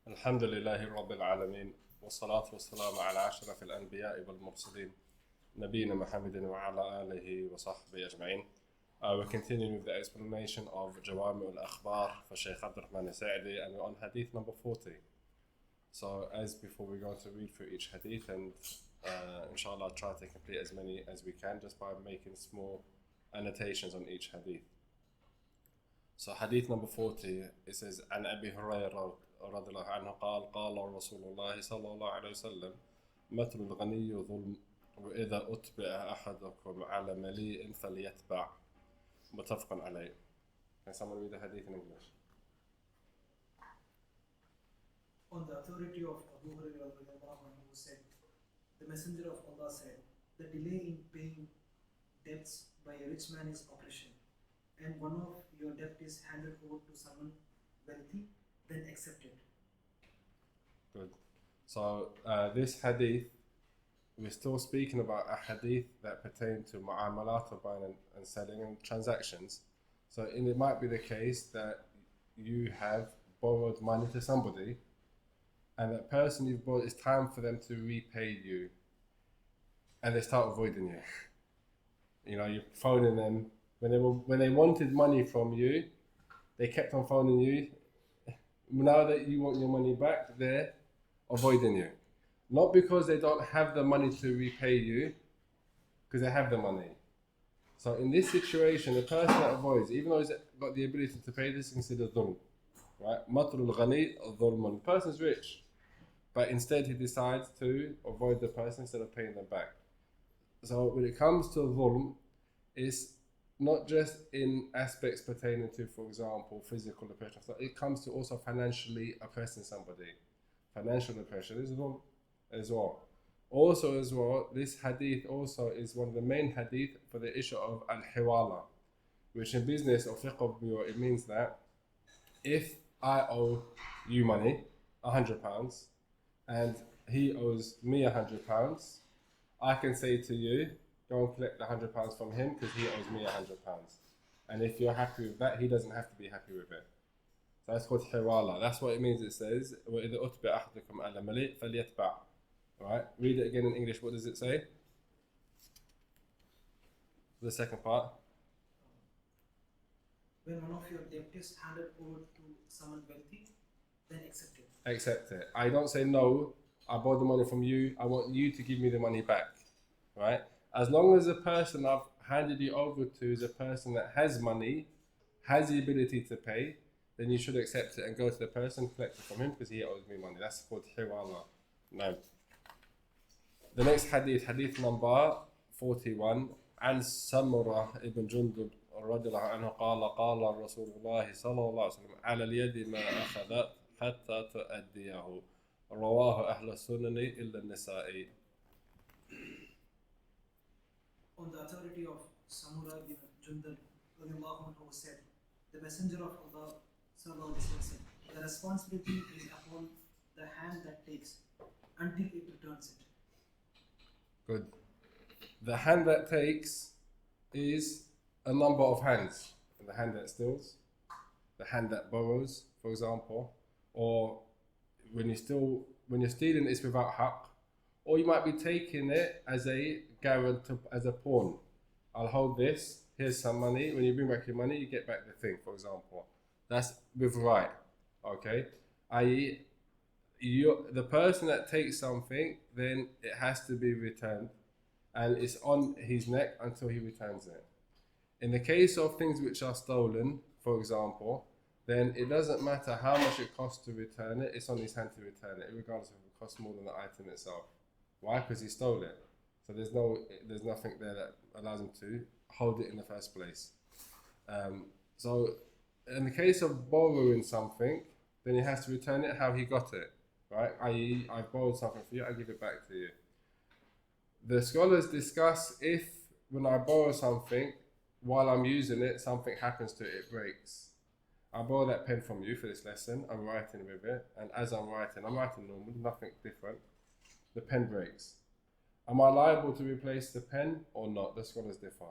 الحمد لله رب العالمين والصلاة والسلام على أشرف الأنبياء والمرسلين نبينا محمد وعلى آله وصحبه أجمعين. We're continuing with the explanation of Jawami Ul-Akhbar for Shaykh Abdul Sa'idi, and we're on Hadith number 40. So as before, we're going to read through each Hadith and inshallah try to complete as many as we can just by making small annotations on each Hadith. So Hadith number 40, it says, عن أبي هريرة رضي الله عنه قال قال رسول الله صلى الله عليه وسلم مثل الغني ظلم وإذا أتبع أحدكم على مليء فليتبع متفق عليه. Can someone read the Hadith in English? On the authority of Abu Hurairah who said, the Messenger of Allah said, the delay in paying debts by a rich man is oppression, and one of your debt is handed over to someone wealthy, then accept it. Good. So this Hadith, we're still speaking about a Hadith that pertain to mu'amalat, or buying and selling and transactions. So it might be the case that you have borrowed money to somebody, and that person you've borrowed, it's time for them to repay you, and they start avoiding you. You know, you're phoning them when they wanted money from you, they kept on phoning you. Now that you want your money back, they're avoiding you. Not because they don't have the money to repay you, because they have the money. So in this situation, the person that avoids, even though he's got the ability to pay, this is considered dhulm. Right? Matrul ghani dhulmun. The person's rich, but instead he decides to avoid the person instead of paying them back. So when it comes to dhulm, it's not just in aspects pertaining to, for example, physical oppression. So it comes to also financially oppressing somebody. Financial oppression is dhulm as well. Also as well, this hadith also is one of the main hadith for the issue of al-hiwala, which in business or fiqh of buyur, it means that if I owe you money, £100, and he owes me £100, I can say to you, go and collect the £100 from him because he owes me £100. And if you're happy with that, he doesn't have to be happy with it. So that's called hiwala. That's what it means. It says, وَإِذَا أُتْبِعَ أَحْدُكُمْ عَلَى مَلِيءٍ فَلْيَتْبَعْ. Right? Read it again in English. What does it say? The second part. When one of your debt is handed over to someone wealthy, then accept it. Accept it. I don't say no, I borrowed the money from you, I want you to give me the money back. Right? As long as the person I've handed you over to is a person that has money, has the ability to pay, then you should accept it and go to the person, collect it from him because he owes me money. That's called hiwala. No. The next hadith, hadith number 41, عن سمرة ابن جندب رضي الله عنه قال قال رسول الله صلى الله عليه وسلم على اليد ما أخذت حتى تؤديه رواه أهل السنن إلا النسائي. On the authority of Samura bin Jundal who said, the Messenger of Allah said, the responsibility is upon the hand that takes until it returns it. Good. The hand that takes is a number of hands. The hand that steals, the hand that borrows, for example, or when you're stealing, it's without haqq, or you might be taking it as a guarantor, as a pawn. I'll hold this, here's some money, when you bring back your money, you get back the thing, for example. That's with right, okay? I.e., the person that takes something, then it has to be returned, and it's on his neck until he returns it. In the case of things which are stolen, for example, then it doesn't matter how much it costs to return it, it's on his hand to return it, regardless if it costs more than the item itself. Why? Because he stole it. So there's nothing there that allows him to hold it in the first place. So in the case of borrowing something, then he has to return it how he got it. Right? I.e., I've borrowed something for you, I give it back to you. The scholars discuss if when I borrow something, while I'm using it, something happens to it, it breaks. I borrow that pen from you for this lesson, I'm writing with it, and as I'm writing normal, nothing different. The pen breaks. Am I liable to replace the pen or not? The scholars differ.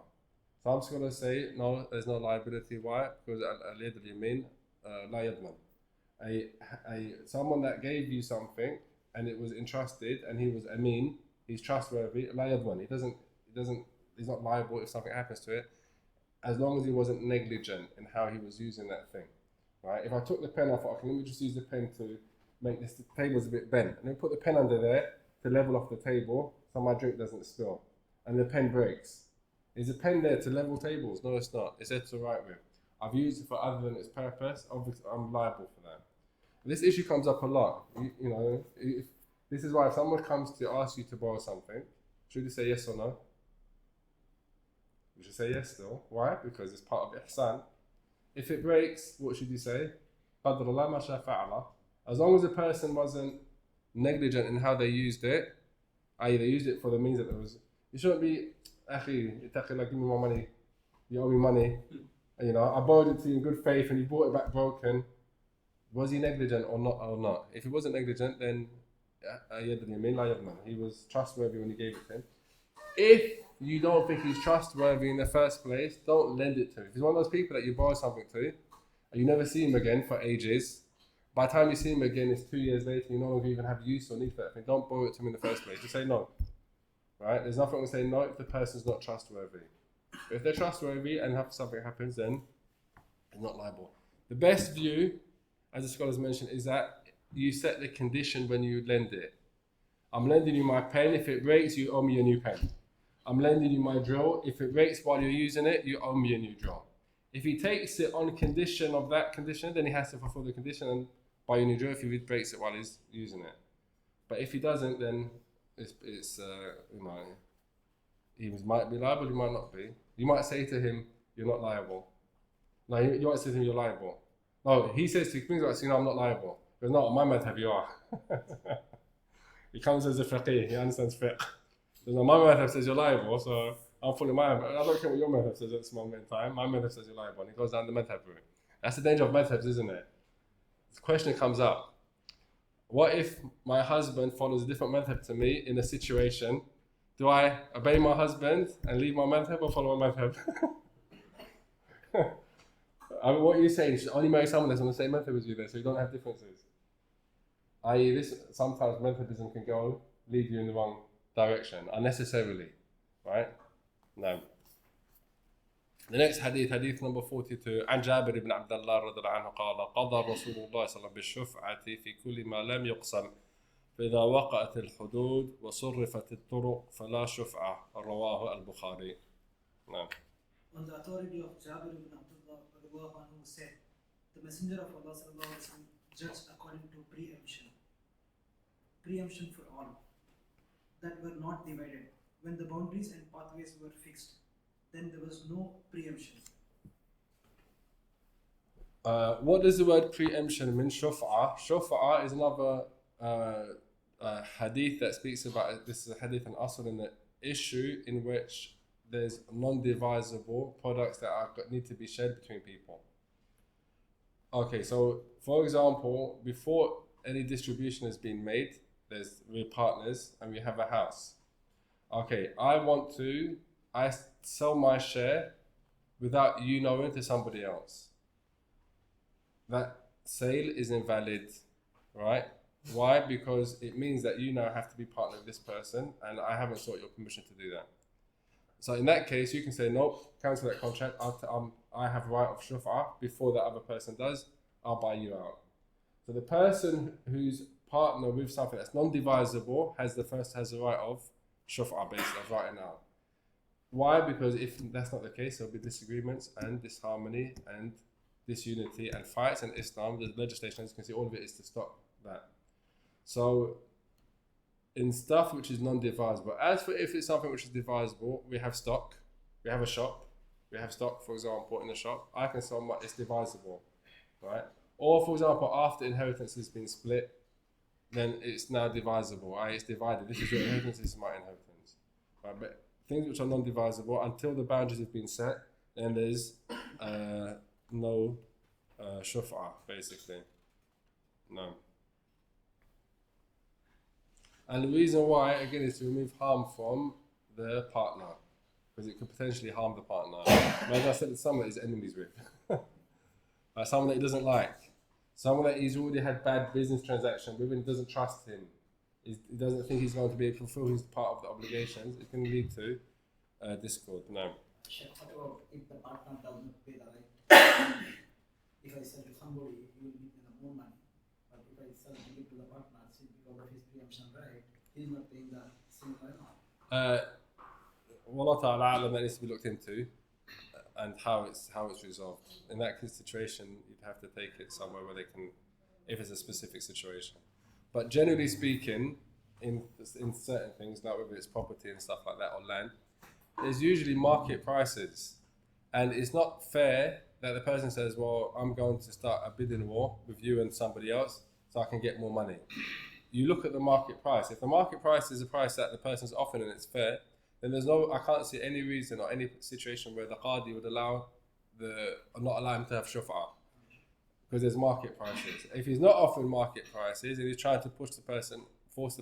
Some scholars say, no, there's no liability. Why? Because al-yad al-yamin la yadman. someone that gave you something and it was entrusted and he was Amin, he's trustworthy, la yadman. He's not liable if something happens to it, as long as he wasn't negligent in how he was using that thing. Right? If I took the pen off, okay, let me just use the pen to make this, the table's a bit bent, and then put the pen under there to level off the table so my drink doesn't spill, and the pen breaks. Is the pen there to level tables? No, it's not. It's there to write with. I've used it for other than its purpose. Obviously, I'm liable for that. This issue comes up a lot. You know, this is why if someone comes to ask you to borrow something, should you say yes or no? You should say yes still. Why? Because it's part of ihsan. If it breaks, what should you say? قَدْرَ اللَّهِ مَا شَاءَ فَعَلَ. As long as the person wasn't negligent in how they used it, i.e. they used it for the means that there was. You shouldn't be, akhi, ittaqillah, give me more money. You owe me money. You know, I borrowed it to you in good faith and you brought it back broken. Was he negligent or not? If he wasn't negligent, then he was trustworthy when he gave it to him. If you don't think he's trustworthy in the first place, don't lend it to him. If he's one of those people that you borrow something to and you never see him again for ages, by the time you see him again, it's 2 years later, you no longer even have use or need for that thing. Don't borrow it to him in the first place. Just say no. Right? There's nothing wrong with saying no if the person's not trustworthy. But if they're trustworthy and something happens, then it's not liable. The best view, as the scholars mentioned, is that you set the condition when you lend it. I'm lending you my pen. If it breaks, you owe me a new pen. I'm lending you my drill. If it breaks while you're using it, you owe me a new drill. If he takes it on condition of that condition, then he has to fulfill the condition and buy a new drill if he breaks it while he's using it. But if he doesn't, then it's you know, he might be liable, he might not be. You might say to him, you're not liable. No, you might say to him, you're liable. No, he says to you, things like, I'm not liable. He goes, no, on my madhab you are. He comes as a faqih, he understands fiqh. He goes, no, my madhab says you're liable, so I'm following my madhab. I don't care what your madhab says at this moment in time. My madhab says you're liable. And he goes down the madhab route. That's the danger of madhabs, isn't it? The question comes up. What if my husband follows a different madhab to me in a situation? Do I obey my husband and leave my madhab or follow my madhab? I mean, what are you saying? You should only marry someone that's on the same madhab as you there, so you don't have differences. I.e., this sometimes madhabism can lead you in the wrong direction unnecessarily, right? No. The next hadith, hadith number 42. عن جابر بن عبد الله رضي الله عنه قال قضى رسول الله صلى الله عليه وسلم بالشفعة في كل ما لم يقسم فإذا وقعت الحدود وصرفت الطرق فلا شفعة. رواه البخاري. نعم. On the authority of Jabir ibn Abdullah who said, the Messenger of Allah judged according to preemption for all that were not divided. When the boundaries and pathways were fixed, then there was no preemption. What does the word preemption mean? Shuf'a. Shuf'a is another hadith that speaks about, this is a hadith and asl in the issue in which there's non-divisible products that need to be shared between people. Okay, so for example, before any distribution has been made, we're partners and we have a house. Okay, I sell my share without you knowing to somebody else. That sale is invalid, right? Why? Because it means that you now have to be partner with this person and I haven't sought your permission to do that. So in that case, you can say, nope, cancel that contract. I have right of shuf'ah before the other person does. I'll buy you out. So the person who's partner with something that's non-divisible has the right of shuf'ah, basically, of writing out. Why? Because if that's not the case, there'll be disagreements and disharmony and disunity and fights. And Islam, the legislation, as you can see, all of it is to stop that. So in stuff which is non-divisible, as for if it's something which is divisible, we have stock, we have a shop, we have stock, for example, in the shop. I can sell it's divisible, right? Or for example, after inheritance has been split, then it's now divisible. It's divided. This is your inheritance, this is my inheritance. Right? But things which are non-divisible, until the boundaries have been set, then there's no shuf'ah, basically. No. And the reason why, again, is to remove harm from the partner, because it could potentially harm the partner. Maybe I said it's someone that he's enemies with, someone that he doesn't like. Someone that he's already had bad business transaction with and doesn't trust him. He doesn't think he's going to be able to fulfill his part of the obligations. It can lead to discord. No. Sheikh, what about if the partner does not pay the right? If I sell to somebody, he will give me the more money. But if I sell to give to the partner, because of his preemption right, he is not paying the similar amount. Wallah ta'ala alam, that needs to be looked into and how it's resolved. In that situation, you'd have to take it somewhere where they can, if it's a specific situation. But generally speaking, in certain things, like whether it's property and stuff like that or land, there's usually market prices. And it's not fair that the person says, well, I'm going to start a bidding war with you and somebody else so I can get more money. You look at the market price. If the market price is a price that the person's offering and it's fair, then I can't see any reason or any situation where the qadi would not allow him to have shuf'ah. Because there's market prices. If he's not offering market prices and he's trying to force the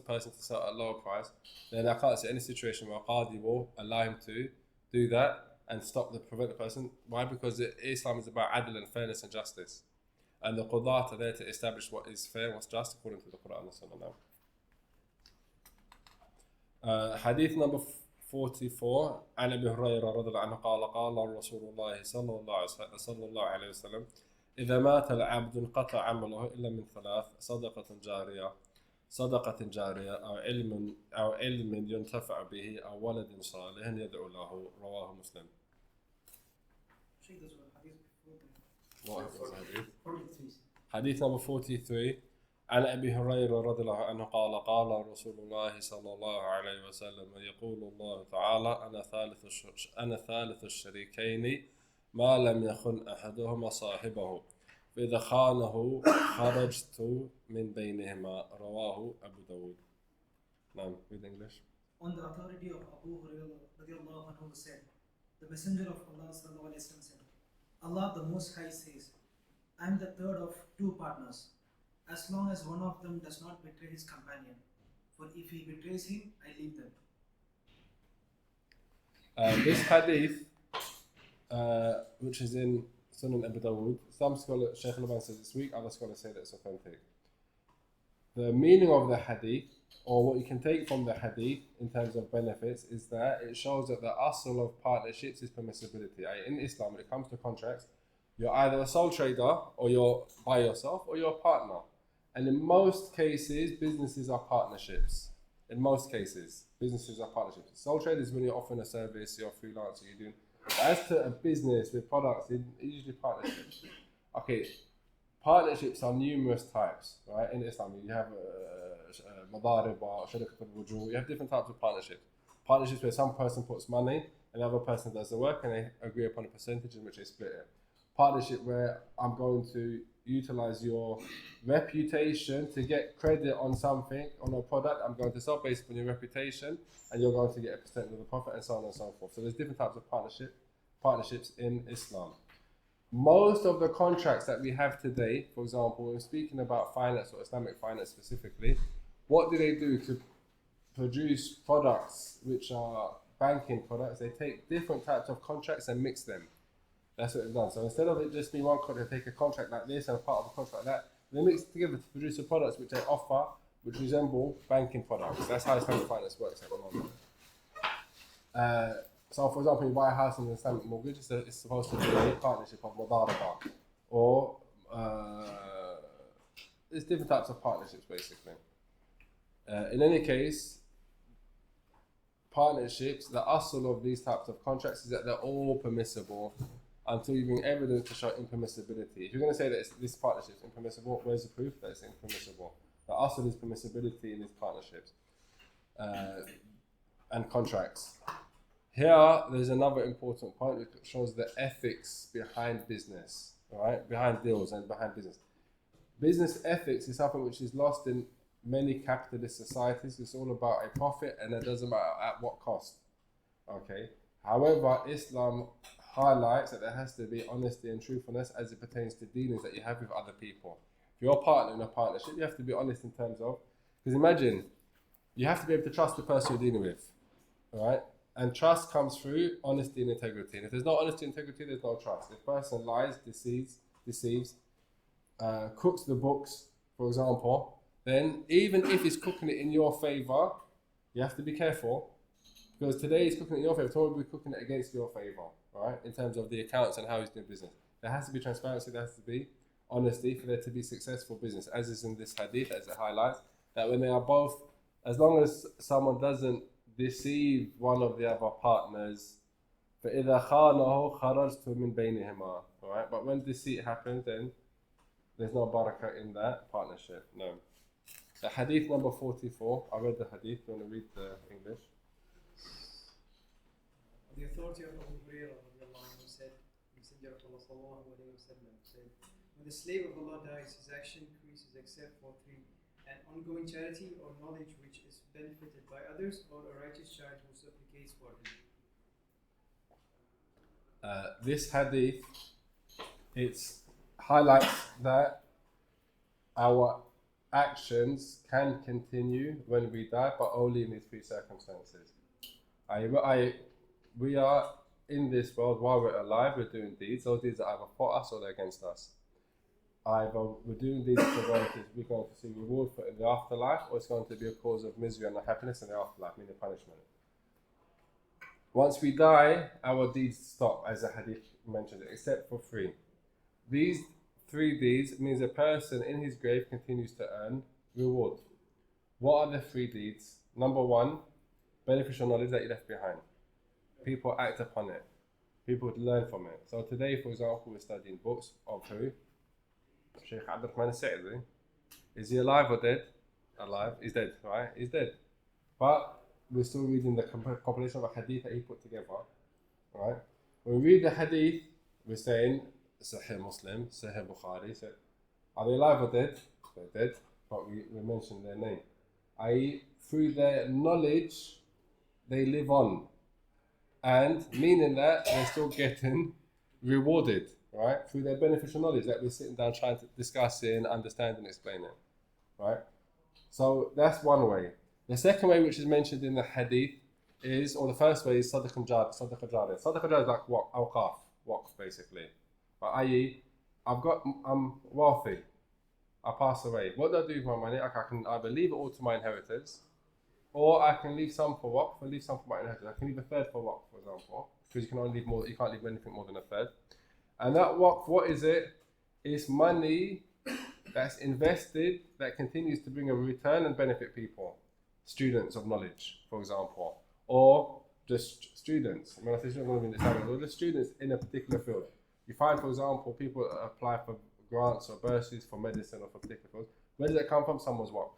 person to sell at a lower price, then I can't see any situation where a qadi will allow him to do that and prevent the person. Why? Because Islam is about adl and fairness and justice. And the qudat are there to establish what is fair and what's just according to the Quran and Sunnah. Hadith number 44. عن أبي هريرة رضي الله عنه قال قال رسول الله صلى الله عليه وسلم إذا مات العبد انقطع عمله إلا من ثلاث: صدقة جارية أو علم ينتفع به أو ولد صالح يدعو له. رواه مسلم. حديث number 43. عن أبي هريرة رضي الله عنه قال قال رسول الله صلى الله عليه وسلم يقول الله تعالى أنا ثالث الشريكين ما لم يخن أحدهما صاحبه فإذا خانه خرجت من بينهما. رواه أبو داود. نعم, read English. On the authority of Abu Hurairah who said, the Messenger of Allah said, Allah the Most High says, I am the third of two partners, as long as one of them does not betray his companion. For if he betrays him, I leave them. This hadith, which is in Sunan Abu Dawud, some scholars, Shaykh al-Albani says it's weak, other scholars say that it's authentic. The meaning of the hadith, or what you can take from the hadith in terms of benefits, is that it shows that the asl of partnerships is permissibility. In Islam, when it comes to contracts, you're either a sole trader, or you're by yourself, or you're a partner. And in most cases, businesses are partnerships. In most cases, businesses are partnerships. Sole trader is when you're offering a service, you're a freelancer, you're doing. As to a business with products, it's usually partnerships. Okay, partnerships are numerous types, right? In Islam, you have madarib, sharikat al-wujud, you have different types of partnerships. Partnerships where some person puts money and the other person does the work and they agree upon a percentage in which they split it. Partnership where I'm going to utilize your reputation to get credit on something, on a product I'm going to sell based on your reputation, and you're going to get a percent of the profit, and so on and so forth. So there's different types of partnerships in Islam. Most of the contracts that we have today, for example, when we're speaking about finance or Islamic finance specifically, what do they do to produce products which are banking products? They take different types of contracts and mix them. That's what they've done. So instead of it just being one contract, they take a contract like this and a part of a contract like that, they mix it together to produce the products which they offer, which resemble banking products. That's how Islamic finance works at the moment. So for example, you buy a house in an Islamic mortgage, it's supposed to be a partnership of mudaraba, or there's different types of partnerships basically. In any case, partnerships, the asl of these types of contracts is that they're all permissible until you bring evidence to show impermissibility. If you're going to say that this partnership is impermissible, where's the proof that it's impermissible? The asl is permissibility in these partnerships and contracts. Here, there's another important point which shows the ethics behind business, right? Behind deals and behind business. Business ethics is something which is lost in many capitalist societies. It's all about a profit, and it doesn't matter at what cost. Okay. However, Islam highlights that there has to be honesty and truthfulness as it pertains to dealings that you have with other people. If you're a partner in a partnership, you have to be honest in terms of, because imagine, you have to be able to trust the person you're dealing with, right? And trust comes through honesty and integrity. And if there's no honesty and integrity, there's no trust. If a person lies, deceives, cooks the books, for example, then even if he's cooking it in your favor, you have to be careful, because today he's cooking it in your favor, tomorrow he'll be cooking it against your favor, right? In terms of the accounts and how he's doing business. There has to be transparency, there has to be honesty for there to be successful business, as is in this hadith, as it highlights, that when they are both, as long as someone doesn't deceive one of the other partners, فَإِذَا خَانَهُ خَرَجْتُ مِنْ بَيْنِهِمَا, right? But when deceit happens, then there's no barakah in that partnership, no. The hadith number 44, I read the hadith, you want to read the English? The authority of Abu Hurairah said, Messenger of Allah sallallahu alayhi wa sallam said, when the slave of Allah dies, his action increases except for three: an ongoing charity or knowledge which is benefited by others, or a righteous child who supplicates for him. This hadith, it highlights that our actions can continue when we die, but only in these three circumstances. We are in this world while we're alive, we're doing deeds. Those deeds are either for us or they're against us. Either we're doing deeds which we're going to see reward for in the afterlife, or it's going to be a cause of misery and unhappiness in the afterlife, meaning punishment. Once we die, our deeds stop, as the hadith mentioned, except for three. These three deeds means a person in his grave continues to earn reward. What are the three deeds? Number one, beneficial knowledge that you left behind. People act upon it. People learn from it. So today, for example, we're studying books of who? Sheikh Abdul al-Sa'idi. Is he alive or dead? Alive. He's dead, right? He's dead. But we're still reading the compilation of a hadith that he put together, right? When we read the hadith, we're saying Sahih Muslim, Sahih Bukhari. So, are they alive or dead? They're dead, but we mention their name. I.e., through their knowledge, they live on, and meaning that they're still getting rewarded, right? Through their beneficial knowledge that we're sitting down trying to discuss it and understand and explain it, right? So that's one way. The second way, which is mentioned in the hadith, is, or the first way, is sadaqah jariyah. Sadaqah jariyah is like what? Awqaf, waqf basically. But i.e., I'm wealthy, I pass away. What do I do with my money? I can either leave it all to my inheritors, or I can leave some for waqf and leave some for my inheritors. I can leave a third for waqf, for example, because you can only leave more. You can't leave anything more than a third. And that waqf, what is it? It's money that's invested that continues to bring a return and benefit people. Students of knowledge, for example, or just students. When I say students, I'm going to be in the or just students in a particular field. You find, for example, people apply for grants or bursaries for medicine or for particular fields. Where does that come from? Someone's waqf.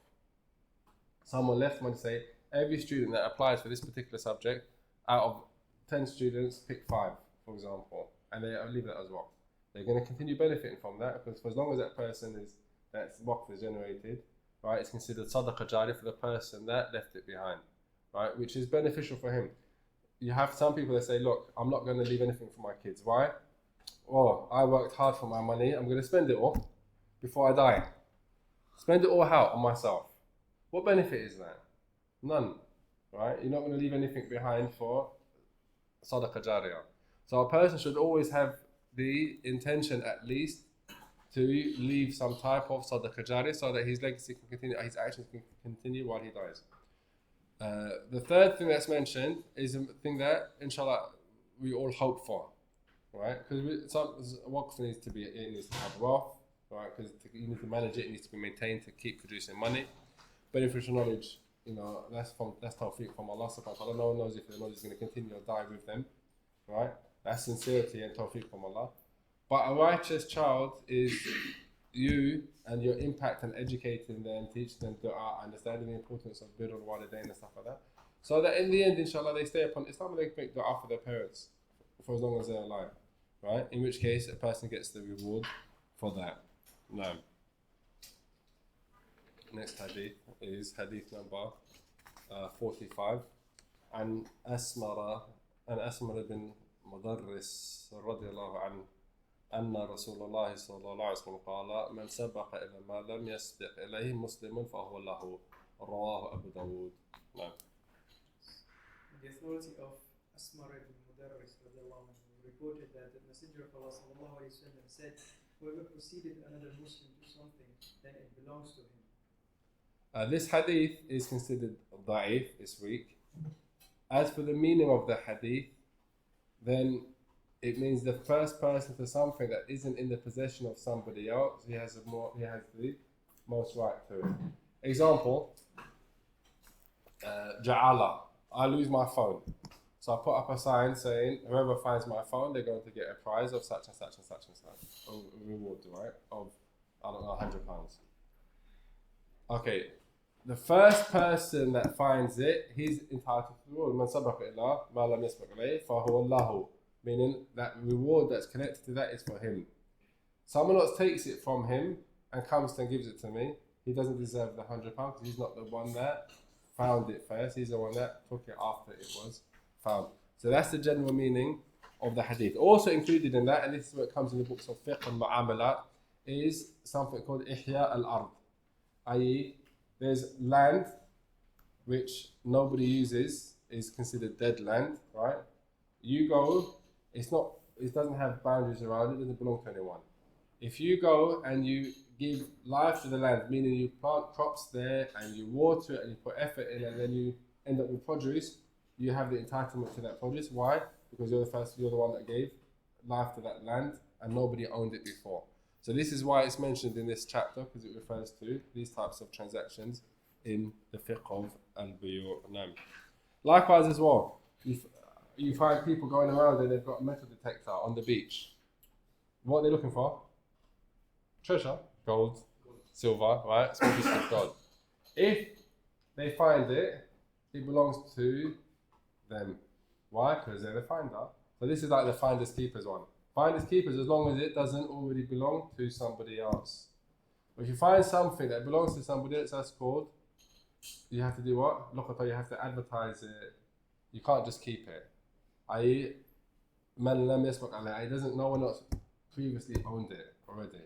Someone left money to say, every student that applies for this particular subject, out of 10 students, pick 5, for example, and they leave that as waqf. They're going to continue benefiting from that, because for as long as that person is, that waqf is generated, right, it's considered sadaqah jariyah for the person that left it behind, right, which is beneficial for him. You have some people that say, look, I'm not going to leave anything for my kids. Why? Oh, I worked hard for my money, I'm going to spend it all before I die. Spend it all out on myself. What benefit is that? None, right? You're not going to leave anything behind for sadaqah jariyah. So a person should always have the intention, at least, to leave some type of sadaqah jariyah so that his legacy can continue, his actions can continue while he dies. The third thing that's mentioned is a thing that, inshallah, we all hope for, right? Because waqf needs to have wealth, right? Because you need to manage it, it needs to be maintained to keep producing money. Beneficial knowledge, that's tawfiq from Allah subhanahu wa ta'ala. No one knows if the knowledge is going to continue or die with them, right? That's sincerity and tawfiq from Allah. But a righteous child is you and your impact on educating them, teaching them dua, understanding the importance of birr al-walidain and stuff like that. So that in the end, inshallah, they stay upon Islam and they make dua for their parents for as long as they're alive, right? In which case, a person gets the reward for that. No. Next hadith is hadith number 45. عن أسمر بن مدرس رضي الله عنه أن رسول الله صلى الله عليه وسلم قال من سبق إلى ما لم يسبق إليه مسلم فهو له رواه أبو داود. نعم. The authority of Asmar ibn Mudarris reported that the Messenger of Allah sallallahu alayhi wa sallam said, whoever preceded another Muslim to something, then it belongs to him. This hadith is considered da'if, it's weak. As for the meaning of the hadith, then it means the first person to something that isn't in the possession of somebody else, he has the most right to it. Example, Ja'ala, I lose my phone. So I put up a sign saying, whoever finds my phone, they're going to get a prize of such and such and such and such. A reward, right? Of, I don't know, £100. Okay, the first person that finds it, he's entitled to the reward. Man sabaqa ila ma lam yasbaq alayhi fahuwa lahu. Meaning that reward that's connected to that is for him. Someone else takes it from him and comes and gives it to me. He doesn't deserve the £100 because he's not the one that found it first. He's the one that took it after it was found. So that's the general meaning of the hadith. Also included in that, and this is what comes in the books of fiqh and mu'amalat, is something called ihya al-ard. i.e., there's land which nobody uses, is considered dead land, right? You go, it doesn't have boundaries around it, doesn't belong to anyone. If you go and you give life to the land, meaning you plant crops there and you water it and you put effort in and then you end up with produce, you have the entitlement to that produce. Why? Because you're the one that gave life to that land and nobody owned it before. So this is why it's mentioned in this chapter, because it refers to these types of transactions in the fiqh of al-buyu'. Likewise as well, you find people going around and they've got a metal detector on the beach. What are they looking for? Treasure, gold, silver, right? Small pieces of gold. If they find it, it belongs to them. Why? Because they're the finder. So this is like the finders keepers one. Finders keepers, as long as it doesn't already belong to somebody else. But if you find something that belongs to somebody else, that's called, you have to do what? Luqata, you have to advertise it. You can't just keep it. I.e., man lam yasbaq alayhi, no one else previously owned it already.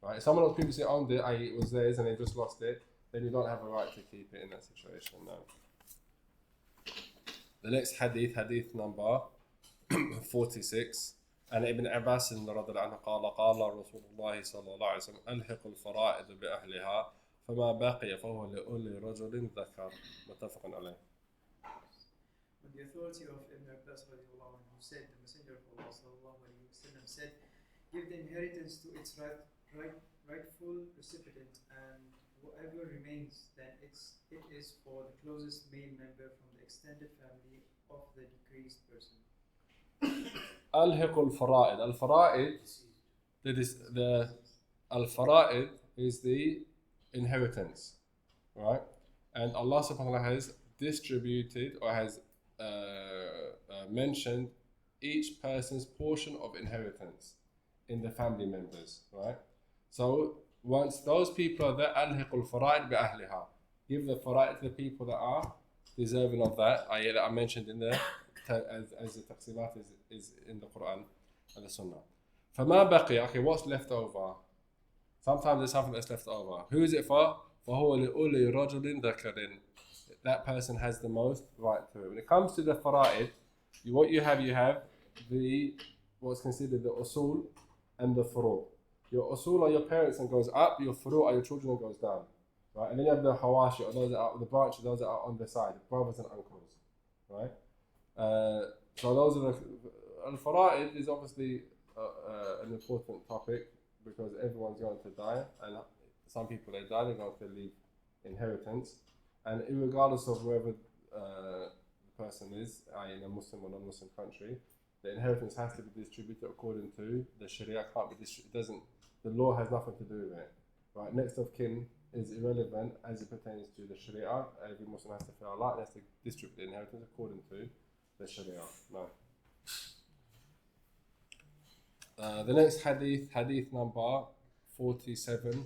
Right? If someone else previously owned it, i.e. it was theirs and they just lost it, then you don't have a right to keep it in that situation. No. The next hadith, hadith number 46. عن ابن عباس رضي الله عنه قال قال رسول الله صلى الله عليه وسلم ألحق الفرائض بأهلها فما بقي فهو لأولي رجل ذكر متفق عليه. On the authority of Ibn Abbas radiallahu anhu, who said, the Messenger of Allah sallallahu alayhi wa sallam said, give the inheritance to its rightful recipient, and whatever remains, then it is for the closest male member from the extended family of the decreased person. ألحق الفرائض. Al-fara'id is the inheritance, right? And Allah subhanahu wa ta'ala has distributed or has mentioned each person's portion of inheritance in the family members, right? So once those people are there, ألحق الفرائض بأهلها. Give the fara'id to the people that are deserving of that, i.e. that I mentioned in the as the taqsilat is in the Quran and the Sunnah. فَمَا بَقِيَ, okay, what's left over? Sometimes there's something that's left over. Who is it for? فَهُوَ لِأُولِي رَجُلٍ ذَكَرٍ. That person has the most right to it. When it comes to the fara'id, what you have what's considered the usul and the furu'. Your usul are your parents and goes up, your furu' are your children and goes down. Right? And then you have the hawashi, or those that are the branches, those that are on the side, brothers and uncles. Right? So those are the al-fara'id is obviously an important topic because everyone's going to die, and some people they die, they're going to leave inheritance, and regardless of wherever the person is, in a Muslim or non-Muslim country, the inheritance has to be distributed according to the Sharia. Can't be the law has nothing to do with it. Right? Next of kin is irrelevant as it pertains to the Sharia. Every Muslim has to feel Allah and has to distribute the inheritance according to the Sharia. No. The next hadith, hadith number 47.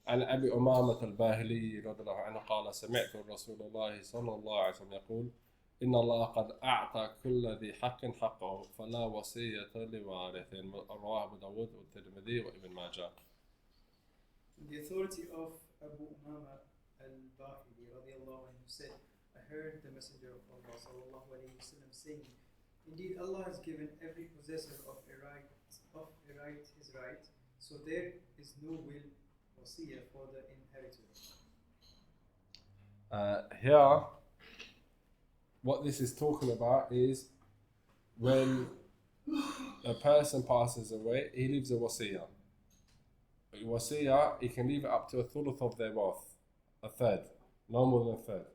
عن أبي أمامة الباهلي رضي الله عنه قال سمعت رسول الله صلى الله عليه وسلم يقول إن الله قد أعطى كل ذي حق حقه فلا وصية لوارث. رواه أبو داود والترمذي وابن ماجه. The authority of Abu Umama al-Bahili radiallahu anhu said, I heard the Messenger of Allah sallallahu alayhi wa sallam saying, indeed Allah has given every possessor of a right his right, So there is no will wasiyah for the inheritor. Here, what this is talking about is when a person passes away, he leaves a wasiyah. Wasiyah, he can leave it up to a thuluth of their wealth, a third, no more than a third.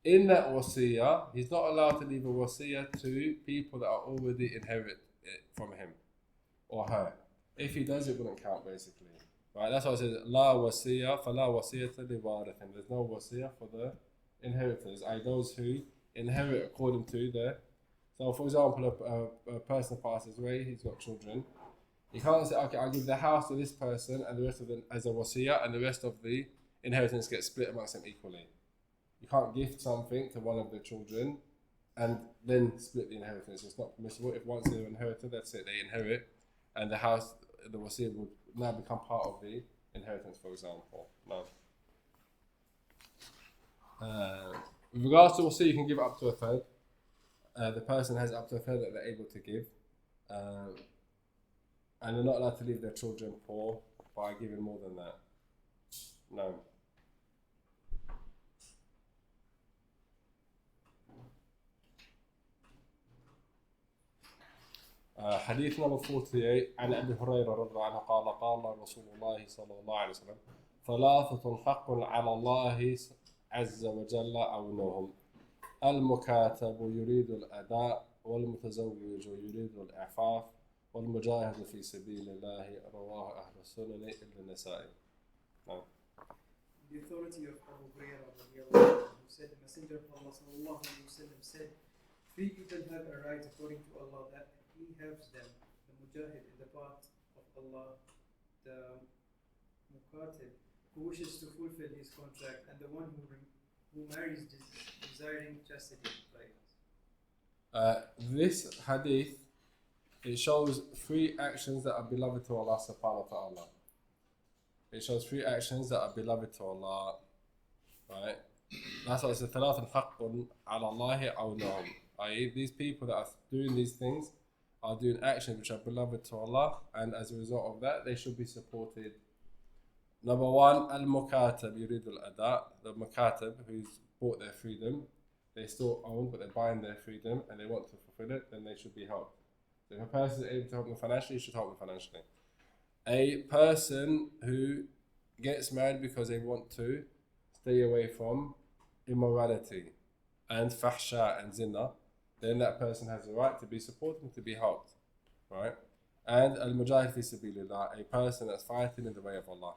In that wasiyah, he's not allowed to leave a wasiyah to people that are already inherit it from him or her. If he does, it wouldn't count basically. Right? That's why it says la wasiyah, fala wasiyata li warithin. There's no wasiyah for the inheritors, i.e. those who inherit according to their. So, for example, a person passes away, he's got children. You can't say, okay, I'll give the house to this person and the rest of them as a wasiyah, and the rest of the inheritance gets split amongst them equally. You can't gift something to one of the children and then split the inheritance. It's not permissible. If once they're inherited, that's it, they inherit, and the house, the wasiyah would now become part of the inheritance, for example. No. With regards to wasiyah, you can give up to a third. The person has up to a third that they're able to give. And they're not allowed to leave their children poor by giving more than that. No. Hadith number 48 عن أبي هريرة رضي الله عنه قال قال رسول الله صلى الله عليه وسلم ثلاثة حق على الله عز وجل عونهم المكاتب يريد الأداء والمتزوج يريد الإعفاف والمجاهد في سبيل الله رواه أهل السنن إلا النسائي. The authority of Abu Hurairah who said the Messenger of Allah sallallahu alaihi wasallam said, three people have a right according to Allah that He helps them: the mujahid in the path of Allah, the mukatib who wishes to fulfill his contract, and the one who marries desiring chastity. This hadith, it shows three actions that are beloved to Allah subhanahu wa ta'ala. It shows three actions that are beloved to Allah. Right? That's why it says ثلاث حق على الله عونهم. i.e. these people that are doing these things are doing actions which are beloved to Allah, and as a result of that they should be supported. Number one, al-mukatab yurid al-ada. The mukatab who's bought their freedom, they still own but they're buying their freedom and they want to fulfill it, then they should be helped. So if a person is able to help them financially, you should help them financially. A person who gets married because they want to stay away from immorality and fahsha and zina, then that person has the right to be supported and to be helped. Right? And al-mujahid fi sabilillah, a person that's fighting in the way of Allah.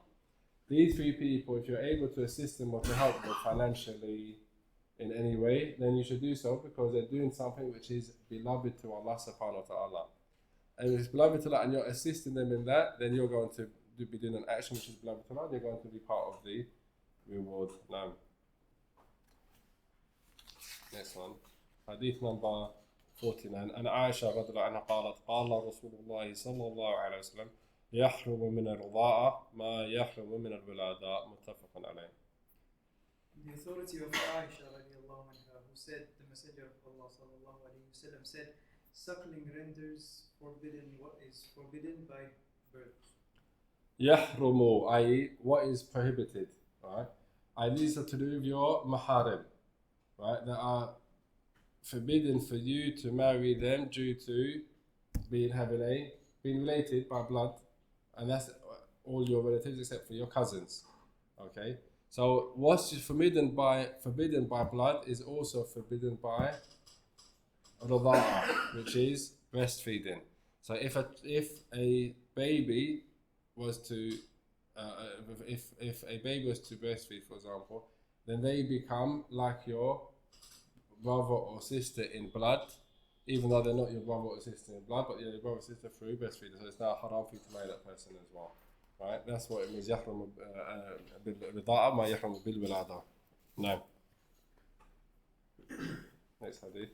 These three people, if you're able to assist them or to help them financially in any way, then you should do so because they're doing something which is beloved to Allah subhanahu wa ta'ala. And if it's beloved to Allah and you're assisting them in that, then you're going to be doing an action which is beloved to Allah, and you're going to be part of the reward. Now, next one. Hadith number 49. أن عائشة رضي الله عنها قالت قال رسول الله صلى الله عليه وسلم يحرم من الرضاعة ما يحرم من الولادة متفق عليه. The authority of Aisha radiallahu anha, who said the Messenger of Allah sallallahu alaihi wasallam said, suckling renders forbidden what is forbidden by birth. يحرم, i.e. what is prohibited, right? These are to do with your maharim, right? That are forbidden for you to marry them due to being related by blood, and that's all your relatives except for your cousins. Okay, so what's forbidden by blood is also forbidden by radha'a, which is breastfeeding. So if a baby was to if a baby was to breastfeed, for example, then they become like your brother or sister in blood, even though they're not your brother or sister in blood, but you're your brother or sister through breastfeeding. So it's now haram for you to marry that person as well. Right? That's what it means. يحرم بالرضاعة ما يحرم بالولادة. No. Next hadith.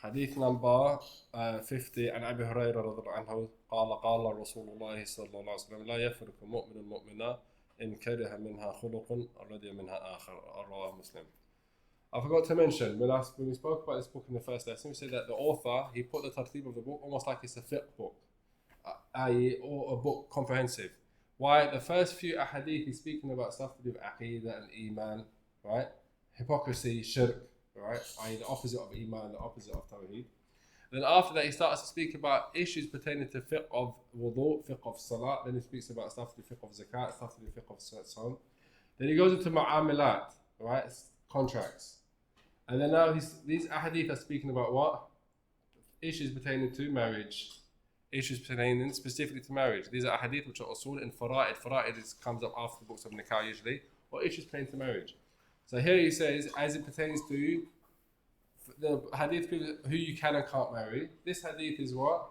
Hadith number 50 عن أبي هريرة رضي الله عنه قال رسول الله صلى الله عليه وسلم لا يفرق مؤمن مؤمنا إن كره منها خلق رضي منها آخر. رواه مسلم. I forgot to mention, when we spoke about this book in the first lesson, we said that the author, he put the tartib of the book almost like it's a fiqh book, i.e. or a book comprehensive. Why? The first few ahadith, he's speaking about stuff to do with aqidah and iman, right? Hypocrisy, shirk, right? I.e. the opposite of iman, the opposite of tawheed. Then after that, he starts to speak about issues pertaining to fiqh of wudu, fiqh of salat. Then he speaks about stuff to do fiqh of zakat, stuff to do fiqh of saum. Then he goes into mu'amalat, right? Contracts. And then now these ahadith are speaking about what? Issues pertaining to marriage. Issues pertaining specifically to marriage. These are ahadith which are usul and fara'id. Fara'id comes up after the books of nikah usually. Or issues pertaining to marriage. So here he says, as it pertains to the hadith who you can and can't marry, this hadith is what?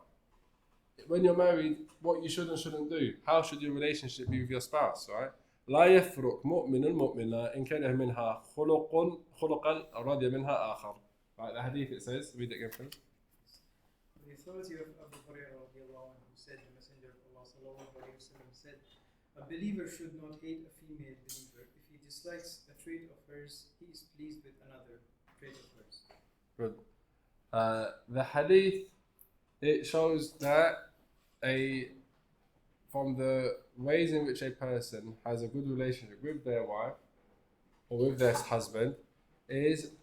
When you're married, what you should and shouldn't do. How should your relationship be with your spouse, right? لا يفرق مؤمن مؤمنا إن كره منها خلقا رضي منها آخر. Right, the hadith it says, read it again please. The authority of Abu Hurairah who said, the Messenger of Allah sallallahu alayhi wa sallam said, a believer should not hate a female believer. If he dislikes a trait of hers, he is pleased with another trait of hers. Good. The hadith, it shows that from the ways in which a person has a good relationship with their wife or with their husband is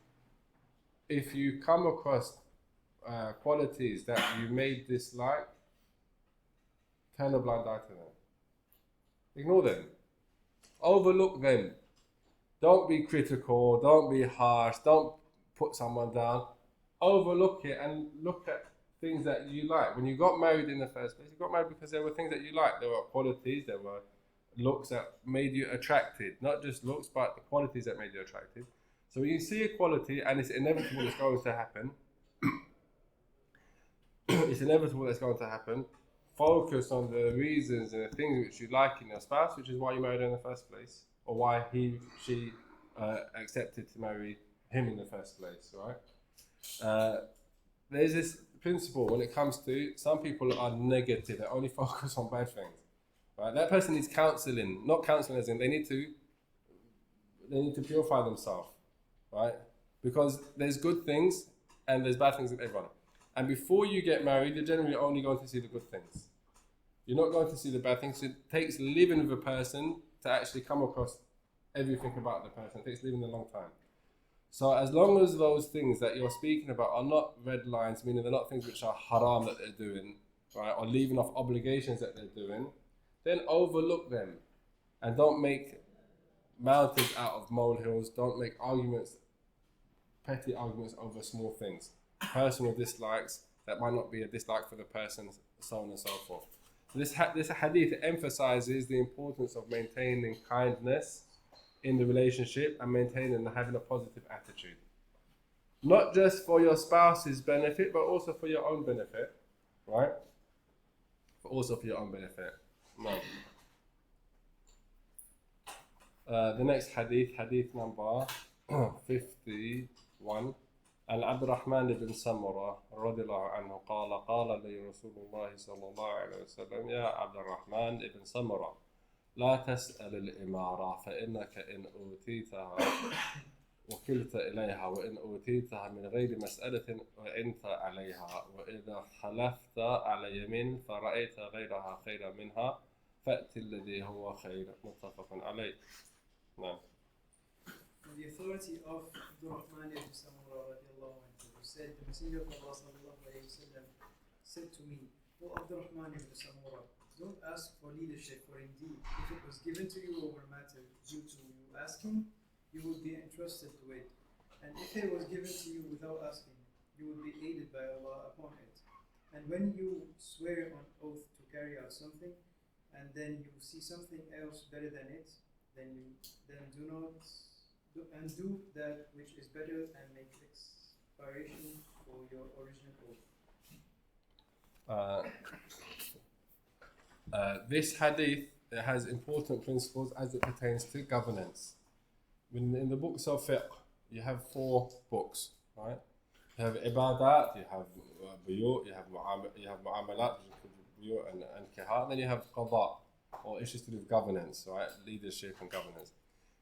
if you come across qualities that you may dislike, turn a blind eye to them. Ignore them. Overlook them. Don't be critical, don't be harsh, don't put someone down. Overlook it and look at things that you like. When you got married in the first place, you got married because there were things that you liked. There were qualities, there were looks that made you attracted. Not just looks, but the qualities that made you attracted. So when you see a quality and it's inevitable it's going to happen, it's inevitable that's going to happen, focus on the reasons and the things which you like in your spouse, which is why you married her in the first place, or why she accepted to marry him in the first place, right? There's this principle when it comes to some people are negative, they only focus on bad things, right? That person needs counselling, not counselling as in they need to purify themselves, right? Because there's good things and there's bad things in everyone. And before you get married, you're generally only going to see the good things. You're not going to see the bad things. It takes living with a person to actually come across everything about the person. It takes living a long time. So as long as those things that you're speaking about are not red lines, meaning they're not things which are haram that they're doing, right, or leaving off obligations that they're doing, then overlook them and don't make mountains out of molehills. Don't make arguments, petty arguments over small things. Personal dislikes that might not be a dislike for the person, so on and so forth. So this hadith emphasizes the importance of maintaining kindness in the relationship and maintaining and having a positive attitude. Not just for your spouse's benefit, but also for your own benefit, right? But also for your own benefit. No. The next hadith, hadith number 51. عن عبد الرحمن بن سمرة رضي الله عنه قال قال لي رسول الله صلى الله عليه وسلم يا عبد الرحمن بن سمرة لا تسأل الإمارة فإنك إن أوتيتها وكلت إليها وإن أوتيتها من غير مسألة وعنت عليها وإذا خلفت على يمين فرأيت غيرها خيرا منها فأت الذي هو خير متفق عليه. نعم. The authority of Abdul Rahman ibn Samurah radiallahu anhu said, the Messenger of Allah sallallahu alayhi wa sallam said to me, O Abdul Rahman ibn Samurah, don't ask for leadership, for indeed, if it was given to you over matter due to you asking, you would be entrusted to it. And if it was given to you without asking, you would be aided by Allah upon it. And when you swear on oath to carry out something, and then you see something else better than it, then do that which is better and make expiration for your original oath. This hadith has important principles as it pertains to governance. In the books of fiqh, you have 4 books, right? You have ibadat, you have buyu, you have mu'amalat, buyu and kihah, then you have qada, or issues to do with governance, right? Leadership and governance.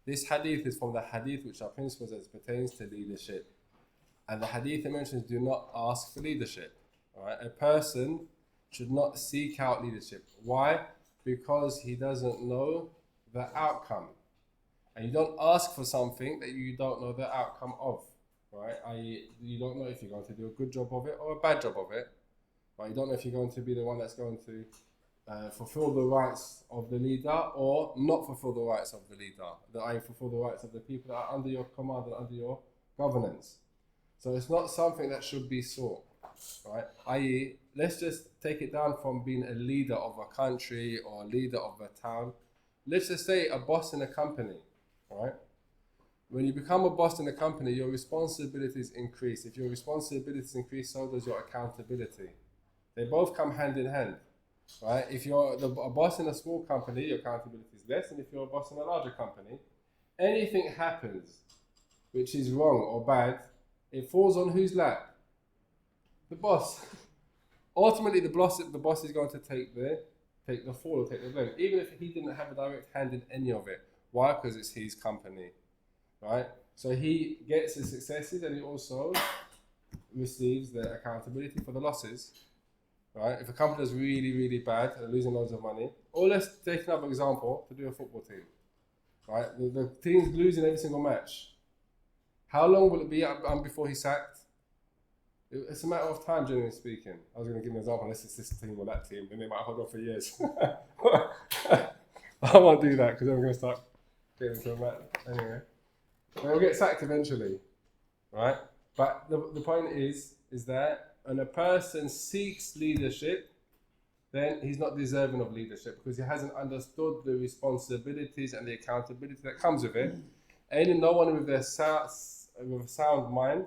This hadith is from the hadith which are principles as it pertains to leadership. And the hadith that mentions do not ask for leadership. Right? A person should not seek out leadership. Why? Because he doesn't know the outcome. And you don't ask for something that you don't know the outcome of. Right? I.e., you don't know if you're going to do a good job of it or a bad job of it. Right? You don't know if you're going to be the one that's going to fulfill the rights of the leader or not fulfill the rights of the leader. I fulfill the rights of the people that are under your command and under your governance. So it's not something that should be sought. Right? I.e., let's just take it down from being a leader of a country or a leader of a town. Let's just say a boss in a company. Right? When you become a boss in a company, your responsibilities increase. If your responsibilities increase, so does your accountability. They both come hand in hand. Right? If you're a boss in a small company, your accountability is less, and if you're a boss in a larger company, anything happens which is wrong or bad, it falls on whose lap? The boss. Ultimately, the boss is going to take the fall or take the blame, even if he didn't have a direct hand in any of it. Why? Because it's his company, right? So he gets the successes, and he also receives the accountability for the losses. Right? If a company is really, really bad and losing loads of money, or let's take another example to do a football team. Right? The team's losing every single match. How long will it be before he's sacked? It's a matter of time, generally speaking. I was going to give an example, unless it's this team or that team, then they might hold on for years. I won't do that because I'm going to start getting into a match. Anyway, they'll get sacked eventually. Right? But the point is that when a person seeks leadership, then he's not deserving of leadership because he hasn't understood the responsibilities and the accountability that comes with it. And no one with a sound mind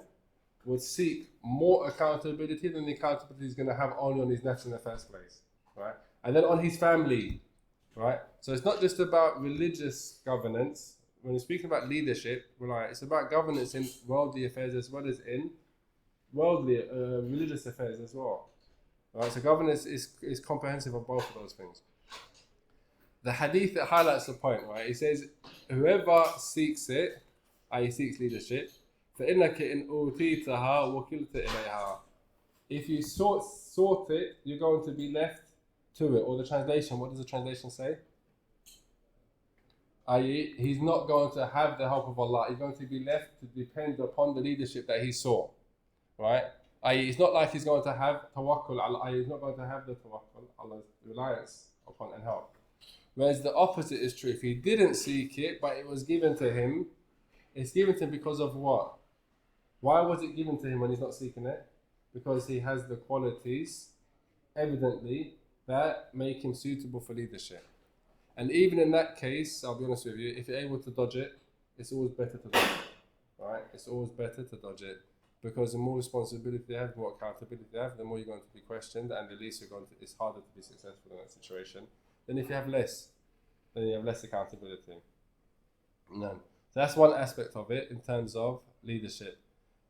would seek more accountability than the accountability he's going to have only on his nafs in the first place, right? And then on his family, right? So it's not just about religious governance. When we're speaking about leadership, right, it's about governance in worldly affairs as well as in worldly, religious affairs as well. Right? So governance is comprehensive of both of those things. The hadith that highlights the point, right? It says, whoever seeks it, i.e. seeks leadership, فَإِنَّكَ إِنْ أُوتِيتَهَا وَكِلْتَ إِلَيْهَا. If you sort it, you're going to be left to it. Or the translation, what does the translation say? I.e., he's not going to have the help of Allah. He's going to be left to depend upon the leadership that he saw. Right? I.e., it's not like he's going to have tawakkul. He's not going to have the tawakkul, Allah's reliance upon and help. Whereas the opposite is true. If he didn't seek it, but it was given to him, it's given to him because of what? Why was it given to him when he's not seeking it? Because he has the qualities, evidently, that make him suitable for leadership. And even in that case, I'll be honest with you, if you're able to dodge it, it's always better to dodge it. Right? It's always better to dodge it. Because the more responsibility they have, the more accountability they have, the more you're going to be questioned, and the least it's harder to be successful in that situation. Then if you have less, then you have less accountability. No. So that's one aspect of it in terms of leadership.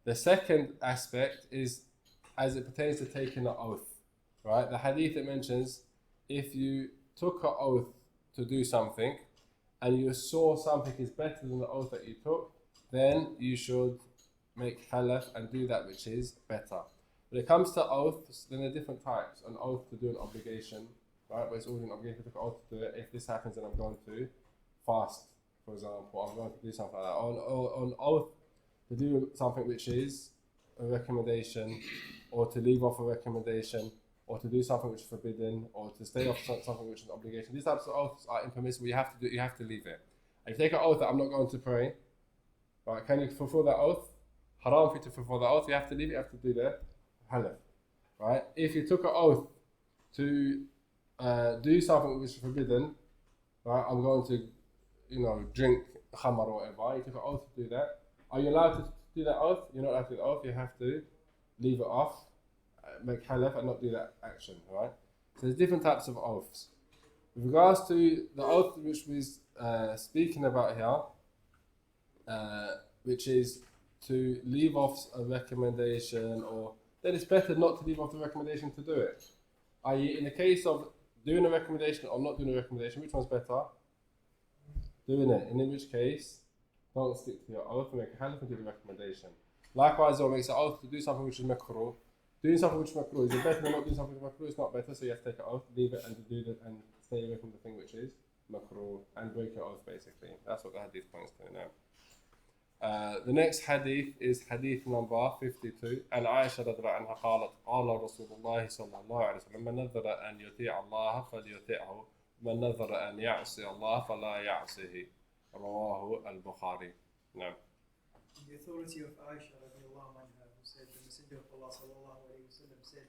The second aspect is as it pertains to taking an oath. Right? The hadith that mentions if you took an oath to do something and you saw something is better than the oath that you took, then you should make halaf and do that which is better. When it comes to oaths, then there are different types. An oath to do an obligation, right? Where it's already an obligation to take an oath to do it. If this happens, then I'm going to fast, for example. I'm going to do something like that. On oath to do something which is a recommendation, or to leave off a recommendation, or to do something which is forbidden, or to stay off something which is an obligation. These types of oaths are impermissible. You have to leave it. If you take an oath that I'm not going to pray, right? Can you fulfill that oath? Haram for you to fulfill the oath, you have to leave it, you have to do the halaf. Right? If you took an oath to do something which is forbidden, right? I'm going to, drink khamar or whatever. You took an oath to do that. Are you allowed to do that oath? You're not allowed to do the oath, you have to leave it off, make halaf and not do that action, right? So there's different types of oaths. With regards to the oath which we're speaking about here, which is to leave off a recommendation, or then it's better not to leave off the recommendation to do it. I.e., in the case of doing a recommendation or not doing a recommendation, which one's better? doing it. In which case, don't stick to your oath and make a halif and do the recommendation. Likewise, it makes an oath to do something which is makruh. Doing something which is makruh is it better than not doing something which is makruh? It's not better, so you have to take an oath, leave it, and do the, and stay away from the thing which is makruh and break your oath. Basically, that's what the hadith points to now. The next hadith is hadith number 52. And Aisha رضي الله عنها قالت قال رسول الله صلى الله عليه وسلم من نذر أن يطيع الله فليطيعه من نذر أن يعصي الله فلا يعصيه رواه البخاري. نعم. The authority of Aisha radiallahu anha, who said the Messenger of Allah sallallahu alayhi wa sallam said,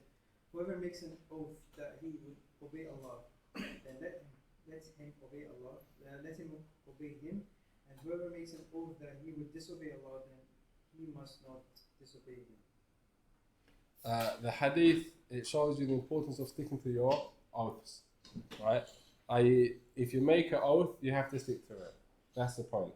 whoever makes an oath that he would obey Allah, then let him obey Allah, let him obey him, and whoever makes an oath that he would disobey Allah, then he must not disobey him. The hadith, it shows you the importance of sticking to your oaths, right? I.e., if you make an oath, you have to stick to it. That's the point,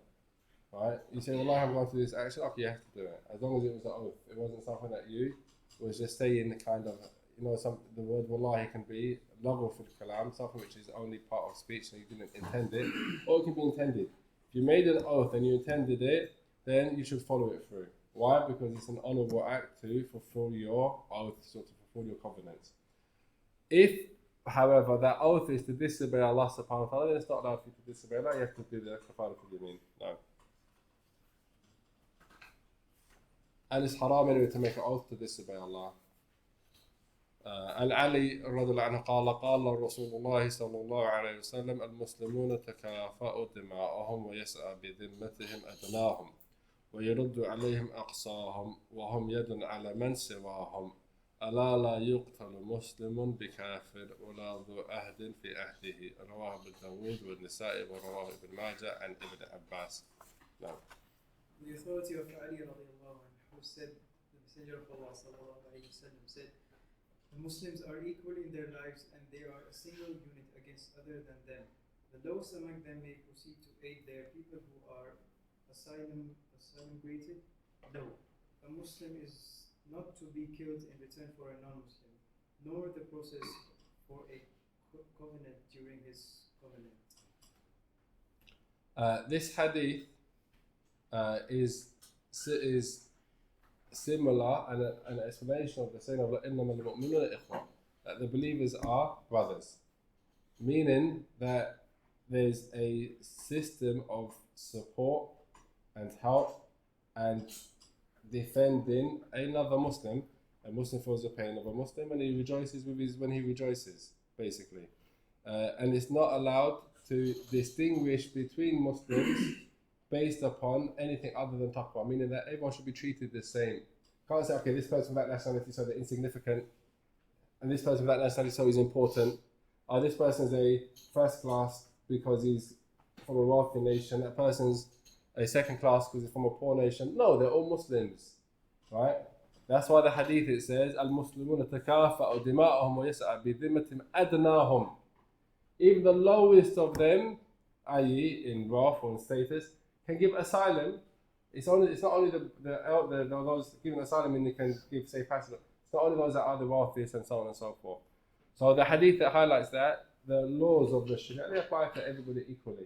right? You say, well, I'm going to do this action, okay, you have to do it. As long as it was an oath. It wasn't something that you was just saying the kind of, the word wallahi can be laghu fil kalam, something which is only part of speech and you didn't intend it, or it can be intended. If you made an oath and you intended it, then you should follow it through. Why? Because it's an honourable act to fulfill your oaths or to fulfill your covenants. If, however, that oath is to disobey Allah subhanahu wa ta'ala, then it's not allowed for you to disobey Allah, you have to do the kafaratul yamin. No. And it's haram anyway to make an oath to disobey Allah. علي رضي الله عنه قال رسول الله صلى الله عليه وسلم المسلمون تكافأ دماءهم ويسعى بذمتهم أدناهم ويرد عليهم أقصاهم وهم يد على من سواهم ألا لا يقتل مسلم بكافر ولا ذو عهد في عهده رواه ابن داود والنسائي ورواه ابن ماجه عن ابن عباس. نعم. The authority of Ali radiallahu anhu, who said, the Messenger of Allah sallallahu alayhi wa sallam said, the Muslims are equal in their lives and they are a single unit against other than them. The lowest among them may proceed to aid their people who are asylum granted. No, a Muslim is not to be killed in return for a non-Muslim, nor the process for a covenant during his covenant. This hadith is similar and an explanation of the saying of إِنَّمَا الْمُؤْمِنُونَ إِخْوَةٌ, that the believers are brothers, meaning that there's a system of support and help and defending another Muslim. A Muslim feels the pain of a Muslim and he rejoices when he rejoices, basically. And it's not allowed to distinguish between Muslims based upon anything other than taqwa, meaning that everyone should be treated the same. Can't say, okay, this person with that nationality so they're insignificant, and this person with that nationality so he's important. Or this person is a first class because he's from a wealthy nation. That person's a second class because he's from a poor nation. No, they're all Muslims, right? That's why the hadith it says, "Al-Muslimuna takafa'u dima'ahum wa yas'a bi dhimmatim adnahum." Even the lowest of them, i.e., in wealth or in status, can give asylum. It's not only those giving asylum and they can give safe passage. It's not only those that are the wealthiest and so on and so forth. So the hadith that highlights that the laws of the Sharia, they apply to everybody equally,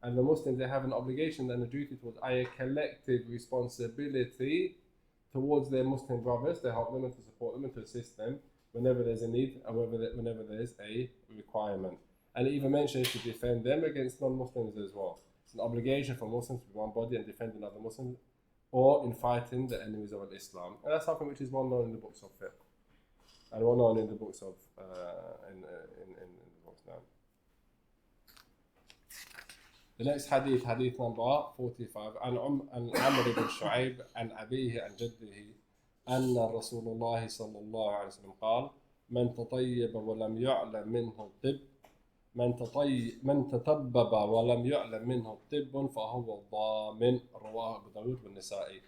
and the Muslims, they have an obligation and a duty towards a collective responsibility towards their Muslim brothers to help them and to support them and to assist them whenever there's a need and whenever there's a requirement. And it even mentions to defend them against non-Muslims as well. It's an obligation for Muslims to be one body and defend another Muslim, or in fighting the enemies of Islam. And that's something which is well known in the books of fiqh, and well known in the books of in the books now. The next hadith, hadith number 45, عن عمرو بن شعيب عن أبيه عن جده أن رسول الله صلى الله عليه وسلم قال: من تطيب ولم يعلم منه الطب من تطبب ولم يعلم منه الطب فهو ضامن رواه أبو داود والنسائي.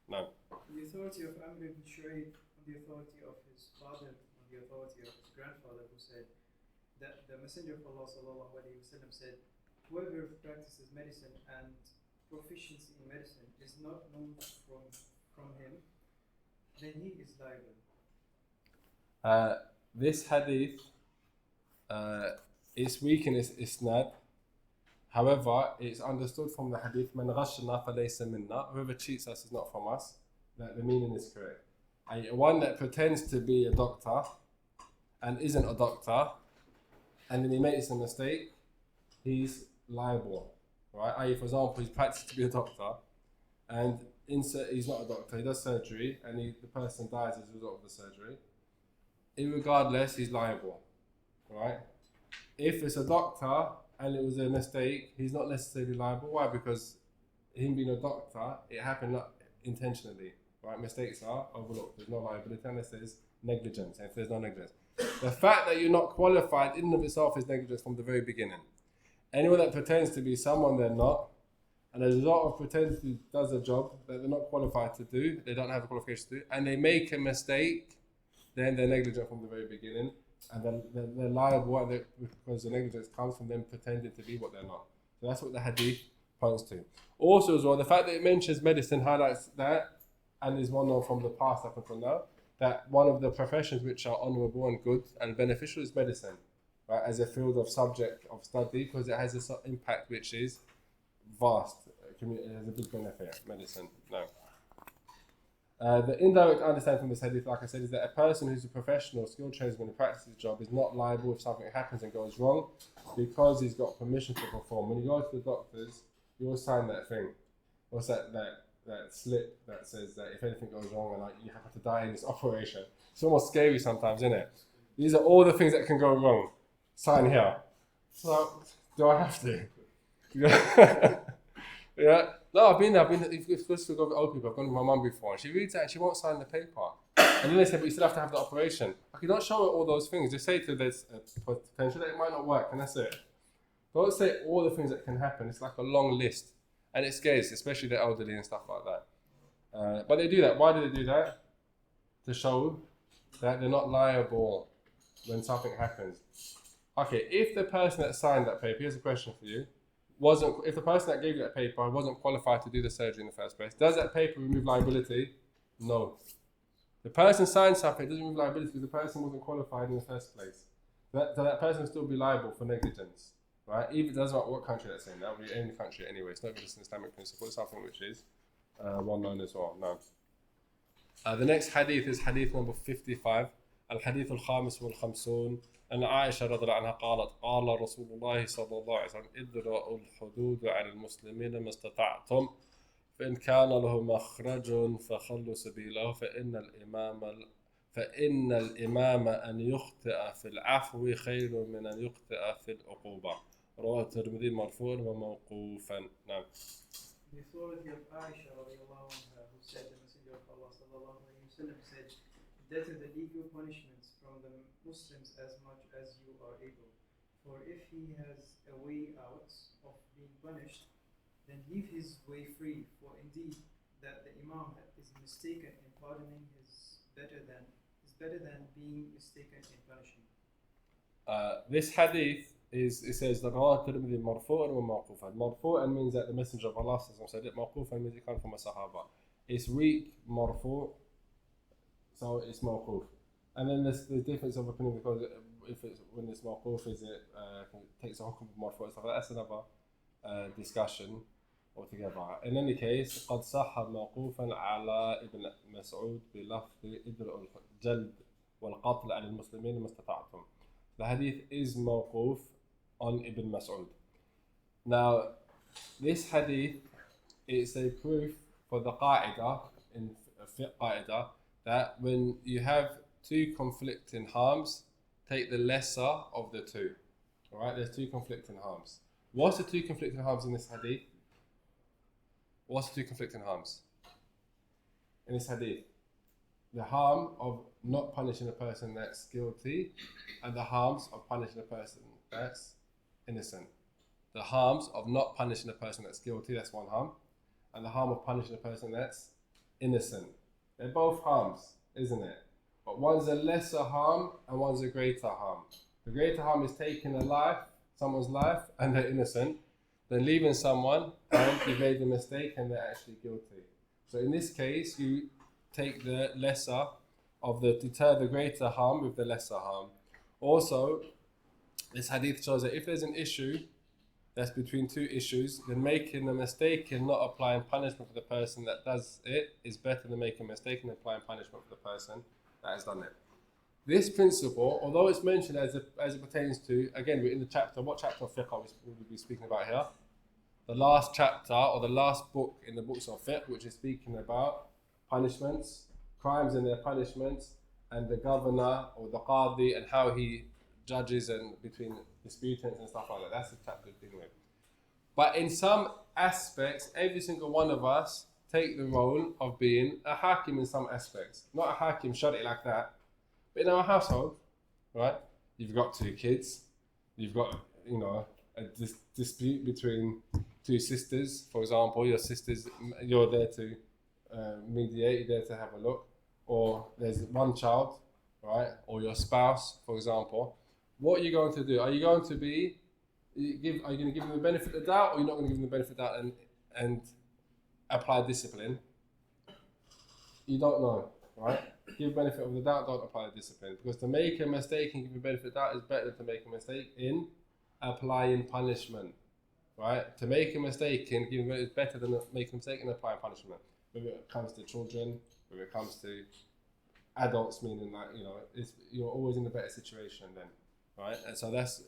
نعم. The authority of Amr ibn Shu'ayb, on the authority of his father, on the authority of his grandfather, who said that the Messenger of Allah sallallahu alaihi wasallam said, whoever practices medicine and proficiency in medicine is not known from him, then he is liable. This hadith is weak in its isnad. However, it's understood from the hadith, "Man ghashana falaysa minna." Whoever cheats us is not from us. That the meaning is correct. One that pretends to be a doctor and isn't a doctor, and then he makes a mistake, he's liable, right? For example, he's practiced to be a doctor, and he's not a doctor. He does surgery, and the person dies as a result of the surgery. Irregardless, he's liable, right? If it's a doctor and it was a mistake, he's not necessarily liable. Why? Because him being a doctor, it happened not intentionally, right? Mistakes are overlooked. There's no liability unless there's negligence. And if there's no negligence, the fact that you're not qualified in and of itself is negligence from the very beginning. Anyone that pretends to be someone they're not, and as a result of pretending to does a job that they're not qualified to do, they don't have a qualification to do, and they make a mistake, then they're negligent from the very beginning, and then they're liable because the negligence comes from them pretending to be what they're not. So that's what the hadith points to. Also as well, the fact that it mentions medicine highlights that, and is one known from the past up until now, that one of the professions which are honourable and good and beneficial is medicine, right? As a field of subject of study, because it has an impact which is vast. It has a big benefit, medicine. No. The indirect understanding from this hadith, like I said, is that a person who's a professional, skilled tradesman who practices his job is not liable if something happens and goes wrong because he's got permission to perform. When you go to the doctors, you will sign that thing. What's that slip that says that if anything goes wrong and you happen to die in this operation. It's almost scary sometimes, isn't it? These are all the things that can go wrong. Sign here. So, do I have to? Yeah. No, I've been there. If you're supposed to go with old people, I've gone with my mum before, and she reads that and she won't sign the paper. And then they say, but you still have to have the operation. Okay, don't show her all those things. Just say to her there's a potential that it might not work, and that's it. Don't say all the things that can happen. It's like a long list. And it scares, especially the elderly and stuff like that. But they do that. Why do they do that? To show that they're not liable when something happens. Okay, if the person that signed that paper, here's a question for you, if the person that gave you that paper wasn't qualified to do the surgery in the first place, does that paper remove liability? No. The person signed something, it doesn't remove liability because the person wasn't qualified in the first place. So that person will still be liable for negligence, right? Even it doesn't matter what country that's in, that would be any country anyway. It's not just an Islamic principle, it's something which is well known as well. No. The next hadith is hadith number 55. الحديث الخامس والخمسون أن عائشة رضي الله عنها قالت قال رسول الله صلى الله عليه وسلم ادرأوا الحدود على المسلمين ما استطعتم فإن كان له مخرج فخلوا سبيله فإن الإمام أن يخطئ في العفو خير من أن يخطئ في العقوبة رواه الترمذي مرفوعا وموقوفا. نعم. The authority of Aisha radiallahu anha, who said the Messenger of Allah sallallahu alayhi wa sallam said, "Deter the legal punishments from the Muslims as much as you are able. For if he has a way out of being punished, then leave his way free. For indeed, that the Imam is mistaken in pardoning is better than being mistaken in punishing." This hadith it says that رواه الترمذي مرفوعا وموقوفا. مرفوعا means that the Messenger of Allah said it. موقوفا means it comes from a Sahaba. It's weak مرفوع, so it's mawquf. And then there's the difference of opinion because when it's mawquf, it takes a hukum of marfu' and stuff like that. That's another discussion altogether. In any case, قد صح موقوفا على ابن مسعود بلفظ ادرأوا الجلد والقتل على المسلمين ما استطعتم. The hadith is mawquf on Ibn Mas'ud. Now, this hadith is a proof for the qa'idah in fiqh qa'idah that when you have two conflicting harms, take the lesser of the two. Alright, there's two conflicting harms. What's the two conflicting harms in this hadith? What's the two conflicting harms in this hadith? The harm of not punishing a person that's guilty and the harms of punishing a person that's innocent. The harms of not punishing a person that's guilty, that's one harm, and the harm of punishing a person that's innocent. They're both harms, isn't it? But one's a lesser harm and one's a greater harm. The greater harm is taking someone's life, and they're innocent, than leaving someone and you made a mistake and they're actually guilty. So in this case, you take the lesser of deter the greater harm with the lesser harm. Also, this hadith shows that if there's an issue that's between two issues, then making a mistake in not applying punishment for the person that does it is better than making a mistake in applying punishment for the person that has done it. This principle, although it's mentioned as it pertains to, again, we're in the chapter, what chapter of fiqh will we be speaking about here? The last chapter or the last book in the books of fiqh, which is speaking about punishments, crimes and their punishments, and the governor or the qadi and how he judges and between disputants and stuff like that. That's the chapter we're dealing with. But in some aspects, every single one of us take the role of being a hakim in some aspects. Not a hakim, shari like that, but in our household, right? You've got two kids, you've got, a dispute between two sisters, for example, your sisters, you're there to mediate, you're there to have a look, or there's one child, right? Or your spouse, for example. What are you going to do? Are you going to give them the benefit of the doubt, or you're not going to give them the benefit of the doubt and apply discipline? You don't know, right? Give benefit of the doubt, don't apply the discipline. Because to make a mistake and give a benefit of the doubt is better than to make a mistake in applying punishment, right? To make a mistake in giving is better than making a mistake in applying punishment. Whether it comes to children, whether it comes to adults, meaning that, you're always in a better situation then, right? And so that's,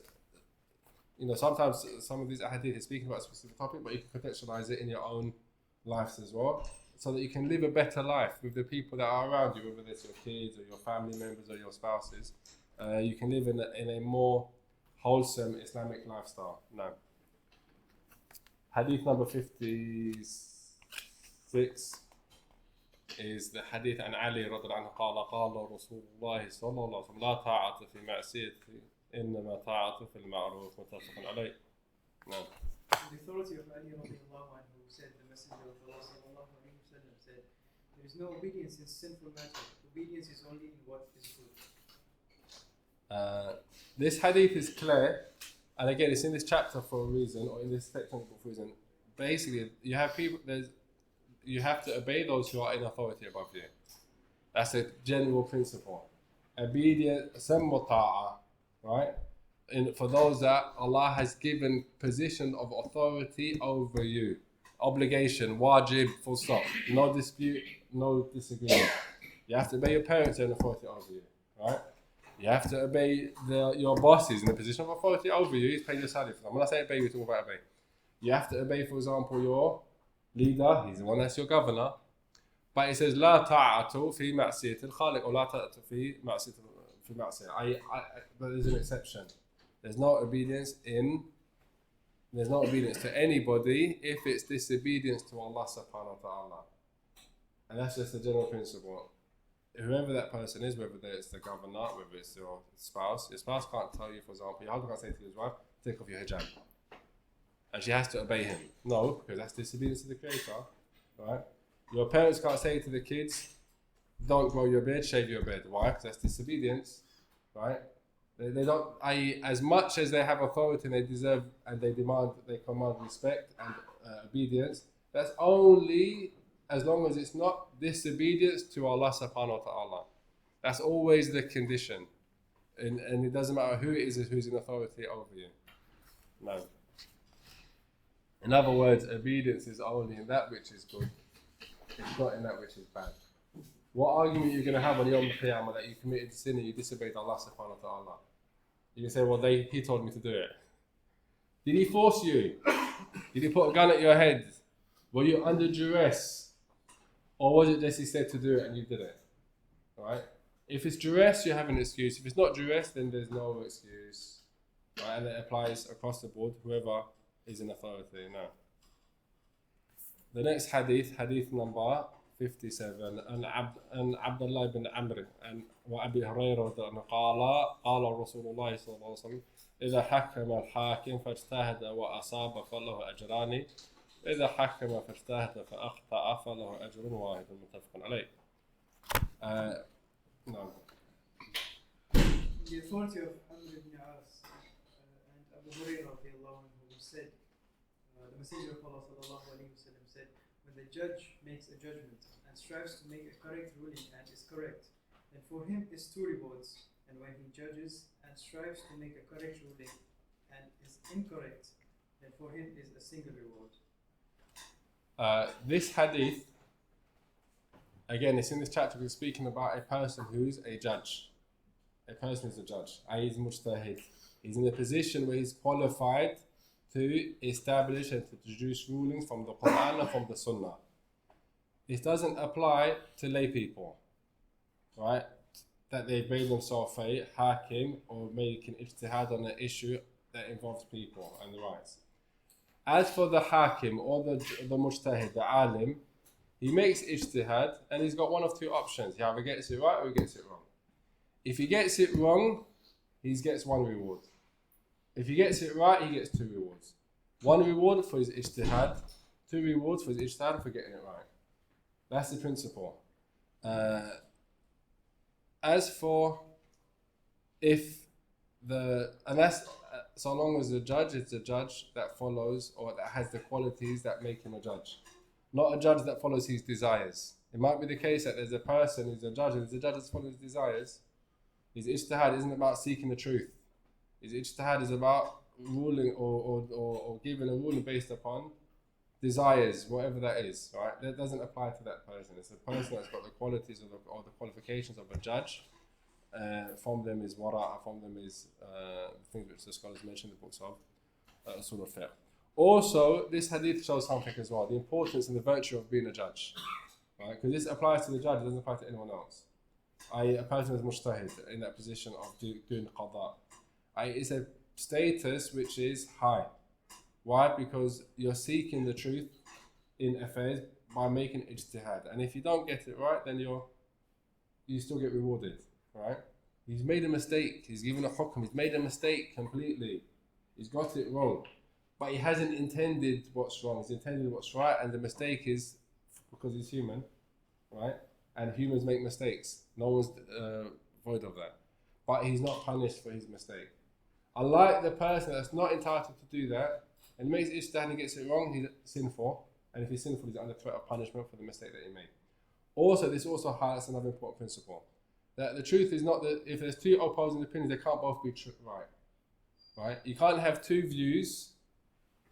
sometimes some of these hadith is speaking about a specific topic, but you can contextualize it in your own lives as well, so that you can live a better life with the people that are around you, whether it's your kids or your family members or your spouses. You can live in a more wholesome Islamic lifestyle. No. Hadith number 56 is the hadith an Ali radhiallahu anhu قال قال رسول الله صلى الله عليه وسلم لا طاعة في معصية إنما طاعة في المعروف متفق عليه. No. The authority of Ali radiallahu anhu said, the Messenger of Allah sallallahu alayhi wa sallam said, there is no obedience in sinful matter. Obedience is only in what is good. This hadith is clear, and again, it's in this chapter for a reason, or in this section for a reason. Basically, you have you have to obey those who are in authority above you. That's a general principle. Obedience, sammu ta'a, right? And for those that Allah has given position of authority over you, obligation, wajib, full stop, no dispute, no disagreement. You have to obey your parents in authority over you, right? You have to obey your bosses in the position of authority over you. He's paying your salary for them. When I say obey, we're talking about obey. You have to obey, for example, your leader. He's the one that's your governor. But it says لا طاعة في معصية الخالق, or لا طاعة في معصية. But there's an exception. There's no obedience to anybody if it's disobedience to Allah subhanahu wa ta'ala. And that's just a general principle. Whoever that person is, whether it's the governor, whether it's your spouse can't tell you, for example, your husband can't say to his wife, take off your hijab. And she has to obey him. No, because that's disobedience to the Creator, right? Your parents can't say to the kids, don't grow your beard, shave your beard. Why? Because that's disobedience, right? They don't, as much as they have authority and they deserve and they command respect and obedience, that's only as long as it's not disobedience to Allah subhanahu wa ta'ala. That's always the condition. And it doesn't matter who it is who's in authority over you. No. In other words, obedience is only in that which is good. It's not in that which is bad. What argument are you going to have on Yom Qiyamah that you committed sin and you disobeyed Allah subhanahu wa ta'ala? You can say, well, he told me to do it. Did he force you? Did he put a gun at your head? Were you under duress? Or was it just he said to do it and you did it? Right? If it's duress, you have an excuse. If it's not duress, then there's no excuse. Right? And it applies across the board, whoever is in authority. No. The next hadith number 57, عن عبد الله بن عمرو وأبي هريرة قال رسول الله صلى الله عليه وسلم إذا حكم الحاكم فاجتهد وأصاب فله أجران إذا حكم فاجتهد فأخطأ فله أجر واحد متفق عليه. نعم. The authority of Amr ibn As and Abu Hurairah who said, the Messenger of Allah sallallahu alayhi wa sallam said, when the judge makes a judgment and strives to make a correct ruling and is correct, then for him is 2 rewards. And when he judges and strives to make a correct ruling and is incorrect, and for him is a single reward. This hadith, again, it's in this chapter we're speaking about a person who's a judge. A person who's a judge. He's mujtahid. He's in a position where he's qualified to establish and to produce rulings from the Quran and from the Sunnah. It doesn't apply to lay people, right? That they've made themselves a hakim or making ijtihad on an issue that involves people and the rights. As for the hakim or the mujtahid, the alim, he makes ijtihad and he's got one of two options. He either gets it right or he gets it wrong. If he gets it wrong, he gets one reward. If he gets it right, he gets two rewards. One reward for his ijtihad, two rewards for his ijtihad for getting it right. That's the principle. As for so long as the judge is a judge that follows or that has the qualities that make him a judge, not a judge that follows his desires. It might be the case that there's a person who's a judge and there's a judge that follows his desires. His ijtihad isn't about seeking the truth. His ijtihad is about ruling or giving a ruling based upon desires, whatever that is, right? That doesn't apply to that person. It's a person that's got the qualities or the qualifications of a judge. From them is wara, from them is things which the scholars mention in the books of Usul al-Fiqh. Also, this hadith shows something as well, the importance and the virtue of being a judge, right? Because this applies to the judge, it doesn't apply to anyone else. A person is mujtahid in that position of doing qada. It's a status which is high. Why? Because you're seeking the truth in affairs by making ijtihad. And if you don't get it right, then you still get rewarded, right? He's made a mistake. He's given a hukm. He's made a mistake completely. He's got it wrong. But he hasn't intended what's wrong. He's intended what's right. And the mistake is because he's human, right? And humans make mistakes. No one's void of that. But he's not punished for his mistake. Unlike the person that's not entitled to do that, and makes ijtihad and gets it wrong, he's sinful. And if he's sinful, he's under threat of punishment for the mistake that he made. Also, this also highlights another important principle. That the truth is not that if there's two opposing opinions, they can't both be right. Right? You can't have two views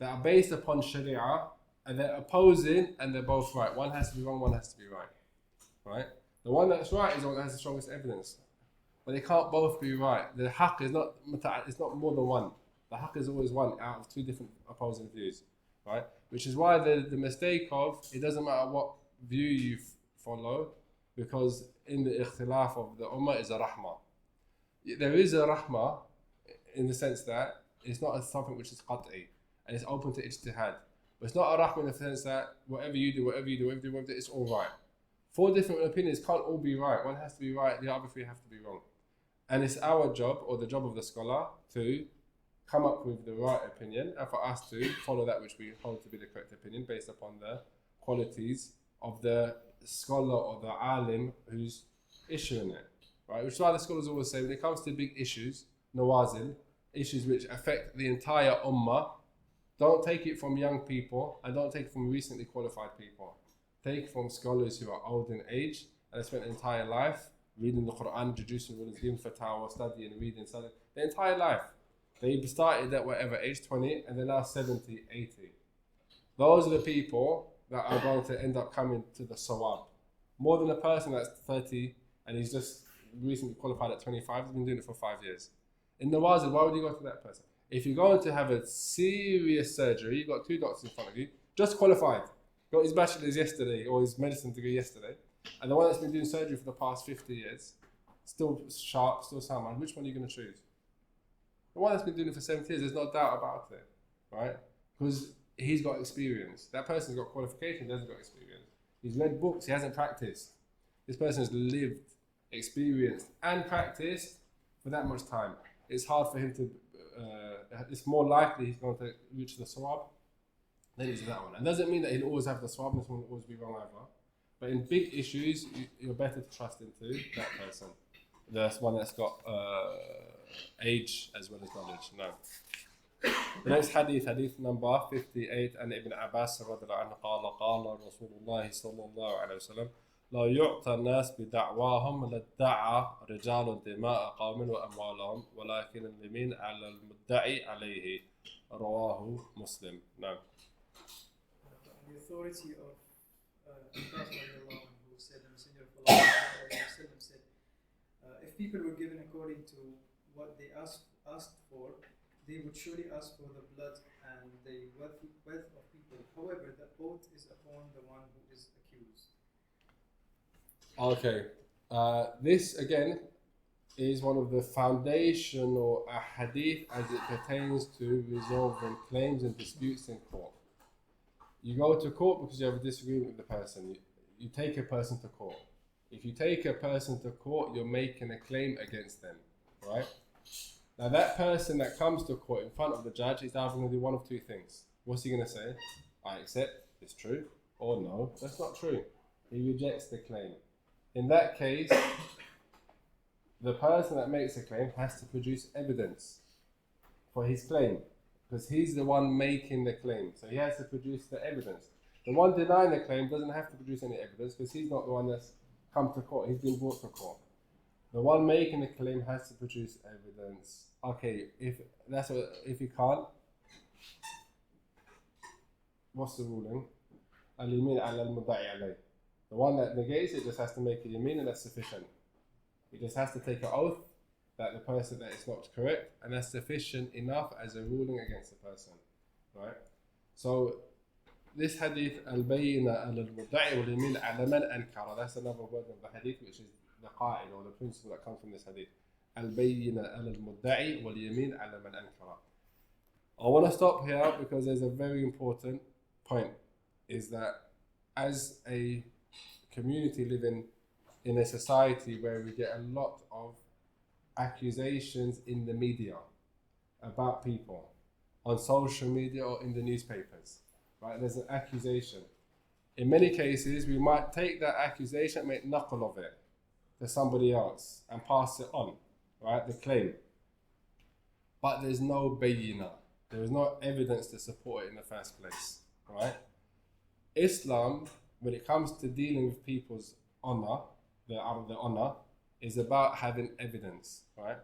that are based upon Sharia and they're opposing and they're both right. One has to be wrong, one has to be right. Right? The one that's right is the one that has the strongest evidence. But they can't both be right. The haqq is not it's not more than one. The haqq is always one out of two different opposing views. Right? Which is why the mistake of it doesn't matter what view you follow, because in the ikhtilaf of the ummah is a rahmah. There is a rahmah in the sense that it's not something which is qat'i and it's open to ijtihad. But it's not a rahmah in the sense that whatever you do, it's all right. Four different opinions can't all be right. One has to be right, the other three have to be wrong. And it's our job, or the job of the scholar, to come up with the right opinion and for us to follow that which we hold to be the correct opinion based upon the qualities of the scholar or the alim who's issuing it. Right? Which is why the scholars always say when it comes to big issues, nawazil, issues which affect the entire ummah, don't take it from young people and don't take it from recently qualified people. Take from scholars who are old in age and have spent their entire life reading the Quran, introducing rulings, giving fatwa, studying, reading, their entire life. They started at whatever age, 20, and they're now 70, 80. Those are the people that are going to end up coming to the sawab. More than a person that's 30 and he's just recently qualified at 25, he's been doing it for 5 years. In Nawazil, why would you go to that person? If you're going to have a serious surgery, you've got two doctors in front of you, just qualified. Got his bachelor's yesterday or his medicine degree yesterday, and the one that's been doing surgery for the past 50 years, still sharp, still sound mind, which one are you going to choose? The one that's been doing it for 70 years, there's no doubt about it, right? Because he's got experience. That person's got qualifications, he hasn't got experience. He's read books, he hasn't practiced. This person has lived, experienced, and practiced for that much time. It's hard for him to, it's more likely he's going to reach the sawab than it's that one. And doesn't mean that he'll always have the sawab, this one will always be wrong either. But in big issues, you're better to trust into that person. The one that's got age as well as knowledge. No. The next hadith, hadith number 58, and Ibn Abbas radiallahu anhu قال قال رسول الله صلى الله عليه وسلم لا يعطى الناس بدعواهم لادعى رجال دماء قوم وأموالهم ولكن اليمين على المدعي عليه رواه مسلم. No. The authority of Abbas who said, the Messenger of Allah said, if people were given according to what they asked for, they would surely ask for the blood and the wealth of people. However, the oath is upon the one who is accused. Okay. This again is one of the foundational hadith as it pertains to resolving claims and disputes in court. You go to court because you have a disagreement with the person. You take a person to court. If you take a person to court, you're making a claim against them, right? Now that person that comes to court in front of the judge is either going to do one of two things. What's he going to say? I accept, it's true. Or no, that's not true. He rejects the claim. In that case, the person that makes a claim has to produce evidence for his claim, because he's the one making the claim. So he has to produce the evidence. The one denying the claim doesn't have to produce any evidence because he's not the one that's come to court. He's been brought to court. The one making the claim has to produce evidence. Okay, if he can't, what's the ruling? Al-yamin ala al-mudda'i alayh. The one that negates it just has to make a yamin, and that's sufficient. He just has to take an oath that the person that is not correct, and that's sufficient enough as a ruling against the person, right? So this hadith, al-bayyina al-mudda'i wal-yamin ala man ankara, that's another word of the hadith, which is the qa'id or the principle that comes from this hadith. Al-bayyina al-mudda'i wal-yamin ala man ankara. I want to stop here because there's a very important point, is that as a community living in a society where we get a lot of accusations in the media about people, on social media or in the newspapers, right? There's an accusation. In many cases, we might take that accusation and make knuckle of it to somebody else and pass it on, right? The claim. But there's no bayyina. There is no evidence to support it in the first place, right? Islam, when it comes to dealing with people's honor, the honor, is about having evidence, right?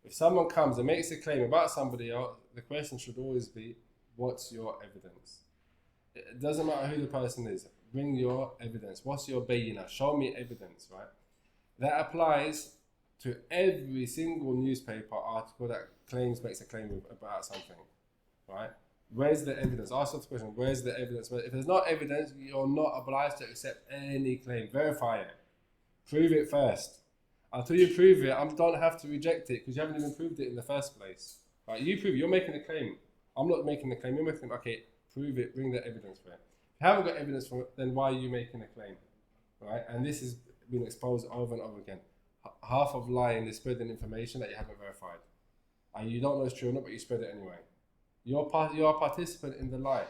If someone comes and makes a claim about somebody else, the question should always be, what's your evidence? It doesn't matter who the person is. Bring your evidence. What's your bayyina? Show me evidence, right? That applies to every single newspaper article that makes a claim about something, right? Where's the evidence? Ask the question, where's the evidence? If there's no evidence, you're not obliged to accept any claim. Verify it. Prove it first. Until you prove it, I don't have to reject it because you haven't even proved it in the first place. Right? You prove it. You're making a claim. I'm not making the claim. You're making a claim. Okay, prove it. Bring the evidence for it. If you haven't got evidence for it, then why are you making a claim? Right? And this has been exposed over and over again. Half of lying is spreading information that you haven't verified. And you don't know it's true or not, but you spread it anyway. You're a participant in the lie,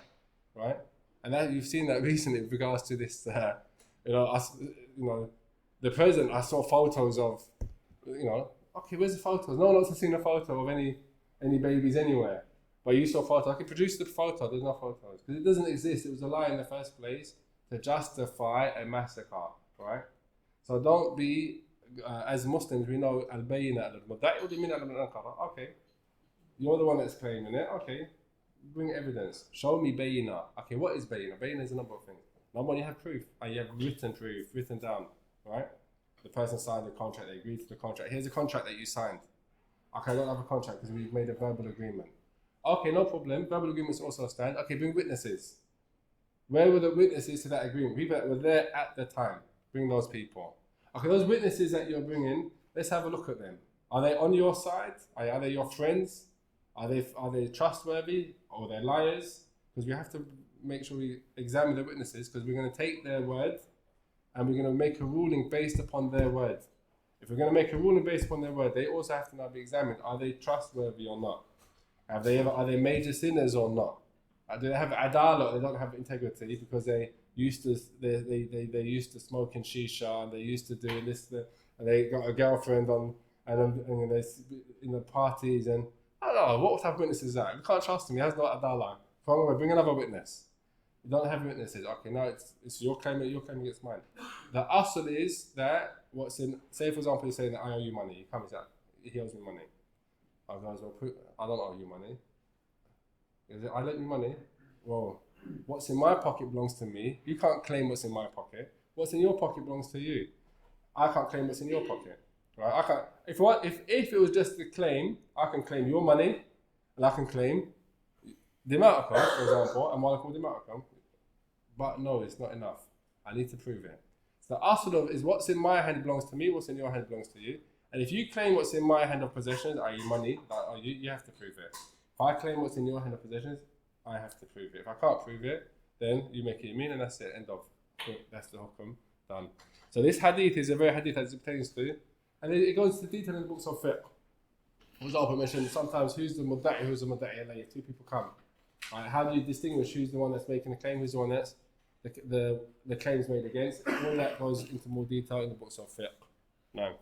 right? And that you've seen that recently with regards to this, the president. I saw photos of, okay, where's the photos? No one else has seen a photo of any babies anywhere. But you saw photos. I can produce the photo. There's no photos because it doesn't exist. It was a lie in the first place to justify a massacre, right? So don't be, as Muslims, we know al-bayyina al-mudda'i wal-yamin ala man ankara. Okay. You're the one that's claiming it. Okay, bring evidence. Show me bayyina. Okay, what is bayyina? Bayyina is a number of things. Number one, you have proof. You have written proof, written down, right? The person signed the contract. They agreed to the contract. Here's a contract that you signed. Okay, I don't have a contract because we've made a verbal agreement. Okay, no problem. Verbal agreements also stand. Okay, bring witnesses. Where were the witnesses to that agreement? People that were there at the time. Bring those people. Okay, those witnesses that you're bringing, let's have a look at them. Are they on your side? Are they your friends? Are they trustworthy or are they liars? Because we have to make sure we examine the witnesses because we're going to take their word and we're going to make a ruling based upon their word. If we're going to make a ruling based upon their word, they also have to now be examined. Are they trustworthy or not? Are they major sinners or not? Do they have adala or they don't have integrity because they used to smoking shisha and they used to doing this and they got a girlfriend and they're in the parties and I don't know, what type of witness is that? We can't trust him, he has no adala. Bring another witness. You don't have witnesses. Okay, now it's your claim against mine. The asl is that say for example, he's saying that I owe you money. He comes out, he owes me money. I don't owe you money. I lent you money. Well, what's in my pocket belongs to me. You can't claim what's in my pocket. What's in your pocket belongs to you. I can't claim what's in your pocket, right? I can't. If it was just the claim, I can claim your money, and I can claim the amount of for example, and what I call the amount of. But no, it's not enough. I need to prove it. So the asl is what's in my hand belongs to me. What's in your hand belongs to you. And if you claim what's in my hand of possessions, i.e. money, you have to prove it. If I claim what's in your hand of possessions, I have to prove it. If I can't prove it, then you make it mean, and that's it. End of. That's the hukum done. So this hadith is a very hadith as it pertains to, and it goes into detail in the books of fiqh. For example, I mentioned sometimes who's the mudda'i, who's the mudda'i alayhi. If two people come, right? How do you distinguish who's the one that's making the claim, who's the one that's the claims made against? All that goes into more detail in the books of fiqh. No.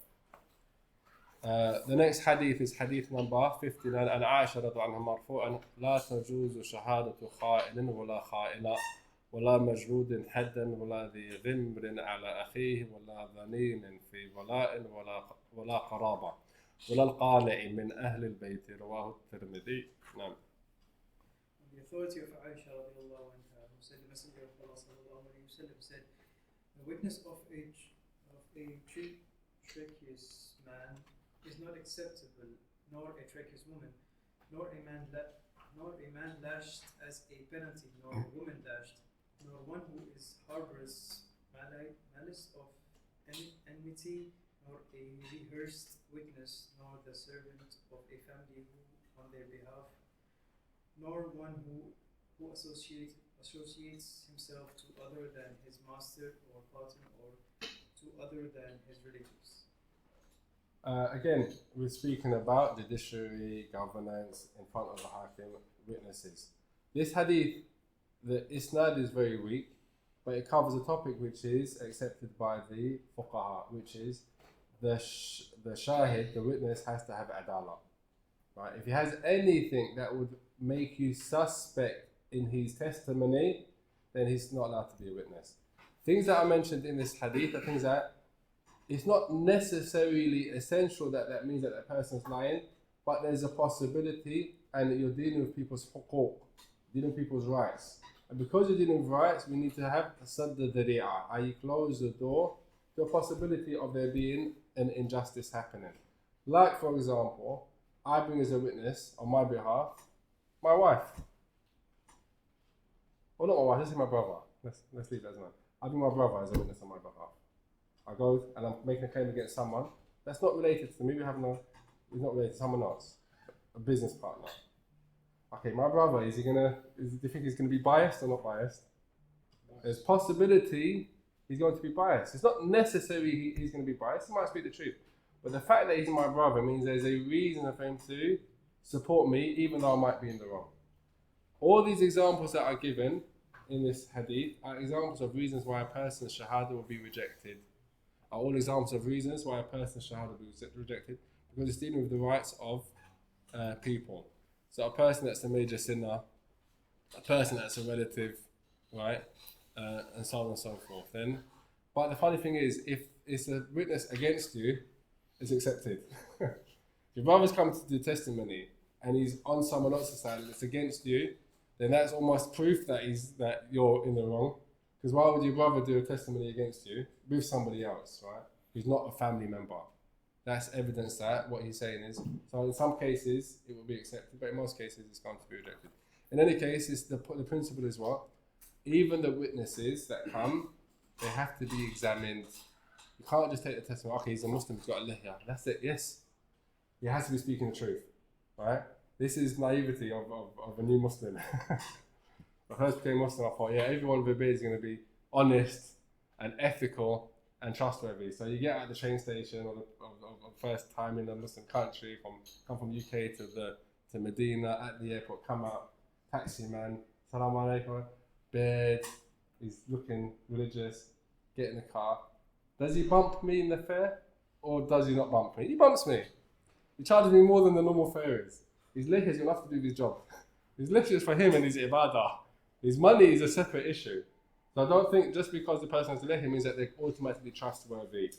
The next hadith is hadith number 59 عن عائشة رضي عنها مرفوعا لا تجوز شهادة خائن ولا خائنة ولا مجرود حدا ولا ذي غمر على أخيه ولا ظنين في ولاء ولا قرابة ولا القانع من أهل البيت رواه الترمذي. نعم. The authority of Aisha radiallahu anha, who said the Messenger of Allah sallallahu alayhi wa sallam said, the witness of a treacherous man is not acceptable, nor a treacherous woman, nor a man lashed as a penalty, nor a woman lashed, nor one who harbors malice of enmity, nor a rehearsed witness, nor the servant of a family who on their behalf, nor one who associates himself to other than his master or partner or to other than his relatives. Again, we're speaking about judiciary, governance in front of the hakim, witnesses. This hadith, the isnad is very weak, but it covers a topic which is accepted by the fuqaha, which is the shahid, the witness, has to have adala. Right? If he has anything that would make you suspect in his testimony, then he's not allowed to be a witness. Things that are mentioned in this hadith are things that it's not necessarily essential that means that person's lying, but there's a possibility, and you're dealing with people's huquq, dealing with people's rights. And because you're dealing with rights, we need to have sadd al-dari'a, i.e. close the door to a possibility of there being an injustice happening. Like, for example, I bring as a witness on my behalf my wife. Or not my wife, let's say my brother. Let's leave that as well. I bring my brother as a witness on my behalf. I go and I'm making a claim against someone that's not related to me. He's not related to someone else, a business partner. Okay, my brother, do you think he's going to be biased or not biased? There's possibility he's going to be biased. It's not necessarily he's going to be biased. He might speak the truth. But the fact that he's my brother means there's a reason for him to support me, even though I might be in the wrong. All these examples that are given in this hadith are examples of reasons why a person's shahada will be rejected. Are all examples of reasons why a person's shahada will be rejected, because it's dealing with the rights of people. So a person that's a major sinner, a person that's a relative, right, and so on and so forth. But the funny thing is, if it's a witness against you, it's accepted. If your brother's come to do testimony and he's on someone else's side and it's against you, then that's almost proof that you're in the wrong. Because why would your brother do a testimony against you with somebody else, right? Who's not a family member? That's evidence that what he's saying is. So in some cases it will be accepted, but in most cases it's going to be rejected. In any case, the principle is what? Even the witnesses that come, they have to be examined. You can't just take the testimony, okay, he's a Muslim, he's got a lihya. That's it, yes. He has to be speaking the truth, right? This is naivety of a new Muslim. When I first became Muslim, I thought, yeah, everyone with a beard is going to be honest and ethical and trustworthy. So you get at the train station or the first time in a Muslim country, come from UK to Medina, at the airport, come out, taxi man, salam alaikum, beard, he's looking religious, get in the car. Does he bump me in the fare or does he not bump me? He bumps me. He charges me more than the normal fare is. His liquor is enough to do his job. His liquor is for him and his ibadah. His money is a separate issue. So I don't think just because the person has a liquor means that they're automatically trustworthy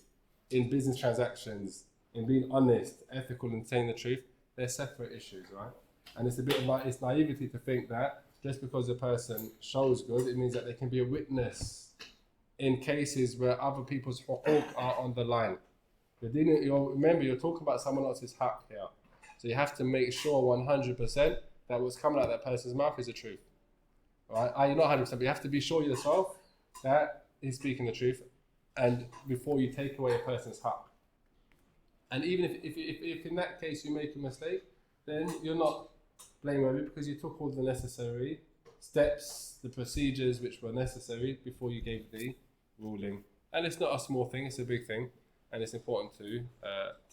in business transactions, in being honest, ethical and saying the truth. They're separate issues, right? And it's a bit like it's naivety to think that just because a person shows good, it means that they can be a witness in cases where other people's huquq are on the line. Remember, you're talking about someone else's haqq here. So you have to make sure 100% that what's coming out of that person's mouth is the truth. Right? You're not 100%, but you have to be sure yourself that he's speaking the truth, and before you take away a person's haqq. And even if in that case you make a mistake, then you're not blameworthy because you took all the necessary steps, the procedures which were necessary before you gave the ruling. And it's not a small thing, it's a big thing. And it's important to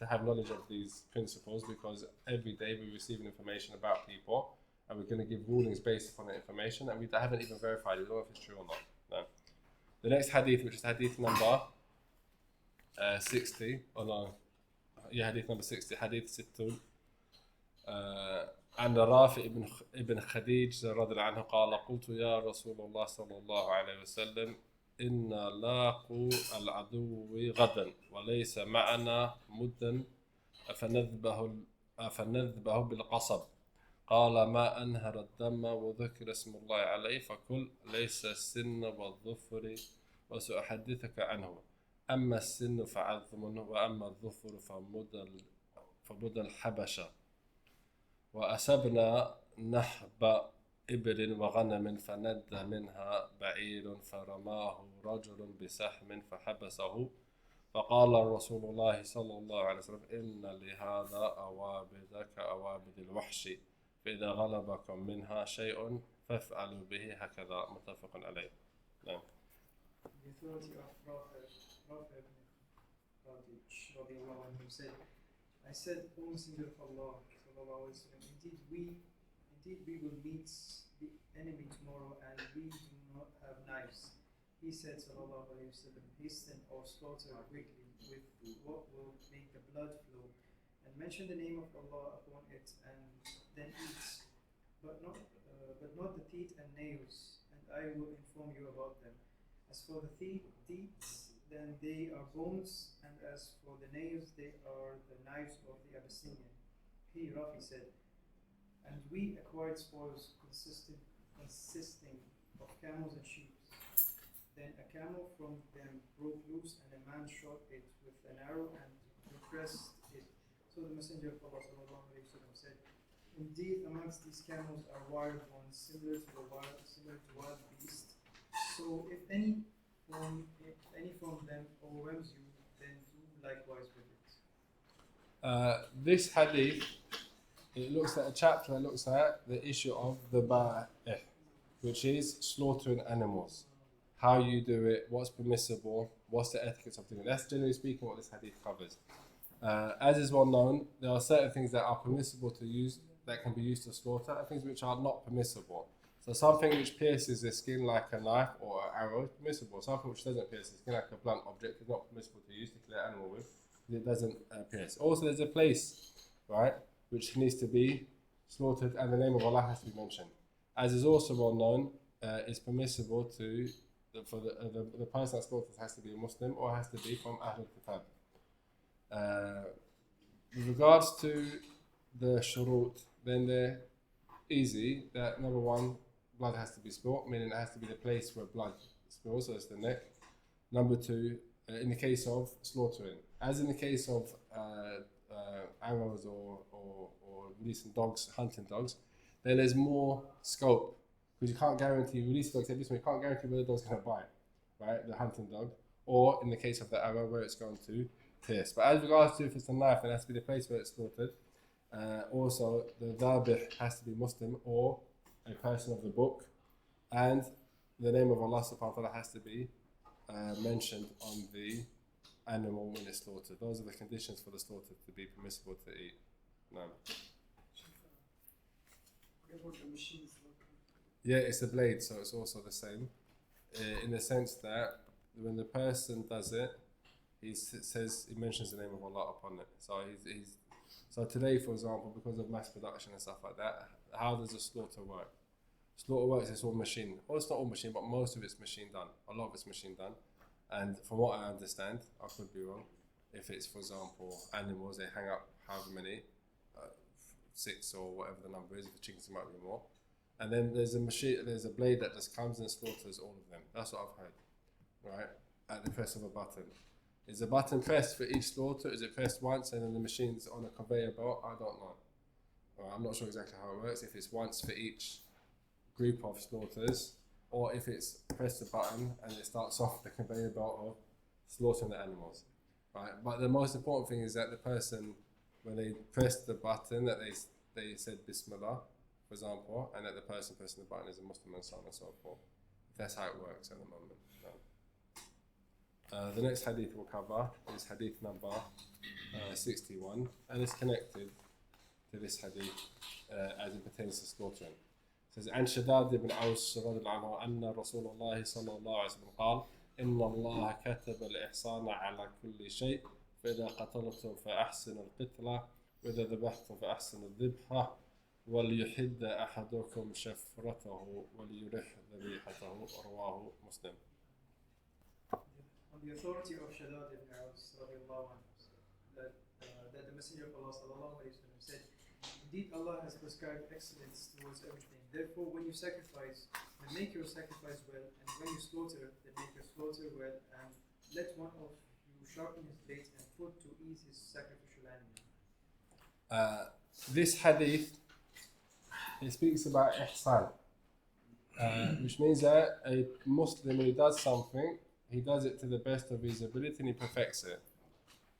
have knowledge of these principles, because every day we're receiving information about people and we're going to give rulings based upon that information, and we haven't even verified it. We don't know if it's true or not. No. The next hadith, which is hadith number 60, or no, yeah, hadith number 60, hadith sittun. عن رافع ابن خديج رضي الله عنه قال قلت يا رسول الله صلى الله عليه وسلم إن لاقوا العدو غدا وليس معنا مدا فنذبه بالقصب قال ما أنهر الدم وذكر اسم الله عليه فكل ليس السن والظفر وسأحدثك عنه أما السن فعظم وأما الظفر فمد الحبشة وأسبنا نحب إبل وغنم فند منها بعير فرماه رجل بسهم فحبسه فقال رسول الله صلى الله عليه وسلم إن لهذا أوابد كأوابد الوحش فإذا غلبكم منها شيء فافعلوا به هكذا متفق عليه. نعم. The authority of Prophet said, I said, O Messenger of Allah, indeed we will meet the enemy tomorrow and we do not have knives. He said, sallallahu alayhi wa sallam, hasten or slaughter quickly with what will make the blood flow, and mention the name of Allah upon it, and then eat, but not the teeth and nails, and I will inform you about them. As for the teeth, then they are bones, and as for the nails, they are the knives of the Abyssinian. He, Rafi, said, and we acquired spoils consisting of camels and sheep. Then a camel from them broke loose, and a man shot it with an arrow and repressed it. So the Messenger of Allah said, indeed, amongst these camels are wild ones, similar to wild beasts. So if any from them overwhelms you, then do likewise with it. This hadith, it looks at a chapter that looks at the issue of the ba'ih, which is slaughtering animals. How you do it, what's permissible, what's the etiquette of doing it. That's generally speaking what this hadith covers. As is well known, there are certain things that are permissible to use, that can be used to slaughter, and things which are not permissible. So something which pierces the skin like a knife or an arrow is permissible. Something which doesn't pierce the skin like a blunt object is not permissible to use to kill an animal with, because it doesn't pierce. Also, there's a place, right, which needs to be slaughtered, and the name of Allah has to be mentioned. As is also well known, it's permissible for the person that slaughters has to be a Muslim or has to be from Ahlul Kitab. With regards to the shurut, then they're easy. That number one, blood has to be spilt, meaning it has to be the place where blood spills, so it's the neck. Number two, in the case of slaughtering, as in the case of arrows or releasing dogs, hunting dogs, then there's more scope, because you can't guarantee, release dogs at this one, you can't guarantee whether the dog's going to bite, right, the hunting dog, or in the case of the arrow, where it's going to pierce. But as regards to if it's a knife, then it has to be the place where it's slaughtered. Also, the dhabih has to be Muslim or a person of the book, and the name of Allah subhanahu wa ta'ala has to be mentioned on the animal when it's slaughtered. Those are the conditions for the slaughter to be permissible to eat. No. Yeah, it's a blade, so it's also the same, in the sense that when the person does it, he mentions the name of Allah upon it. So today, for example, because of mass production and stuff like that, how does a slaughter work? Slaughter works, it's all machine. Well, it's not all machine, but most of it's machine done. A lot of it's machine done. And from what I understand, I could be wrong, if it's, for example, animals, they hang up however many, 6 or whatever the number is. For chickens, it might be more. And then there's a blade that just comes and slaughters all of them. That's what I've heard, right? At the press of a button. Is the button pressed for each slaughter? Is it pressed once and then the machine's on a conveyor belt? I don't know. I'm not sure exactly how it works. If it's once for each group of slaughters, or if it's pressed a button and it starts off the conveyor belt of slaughtering the animals, right? But the most important thing is that the person, when they pressed the button, that they said Bismillah, for example, and that the person pressing the button is a Muslim and so on and so forth. That's how it works at the moment. The next hadith we'll cover is hadith number 61, and it's connected to this hadith as it pertains to slaughtering. It says, عن شداد بن أوس رضي الله عنه أن رسول الله صلى الله عليه وسلم قال إن الله كتب الإحسان على كل شيء فإذا قتلتم فأحسن القتلة وإذا ذبحتم فأحسن الذبحة وليحد أحدكم شفرته وليرح ذبيحته رواه مسلم. On the authority of Shaddad ibn Aus that the Messenger of Allah sallallahu alayhi wa sallam said, indeed Allah has prescribed excellence towards everything. Therefore, when you sacrifice, then make your sacrifice well, and when you slaughter, then make your slaughter well, and let one of you sharpen his blade and put to ease his sacrificial animal. This hadith, it speaks about ihsan, which means that a Muslim who does something, he does it to the best of his ability and he perfects it.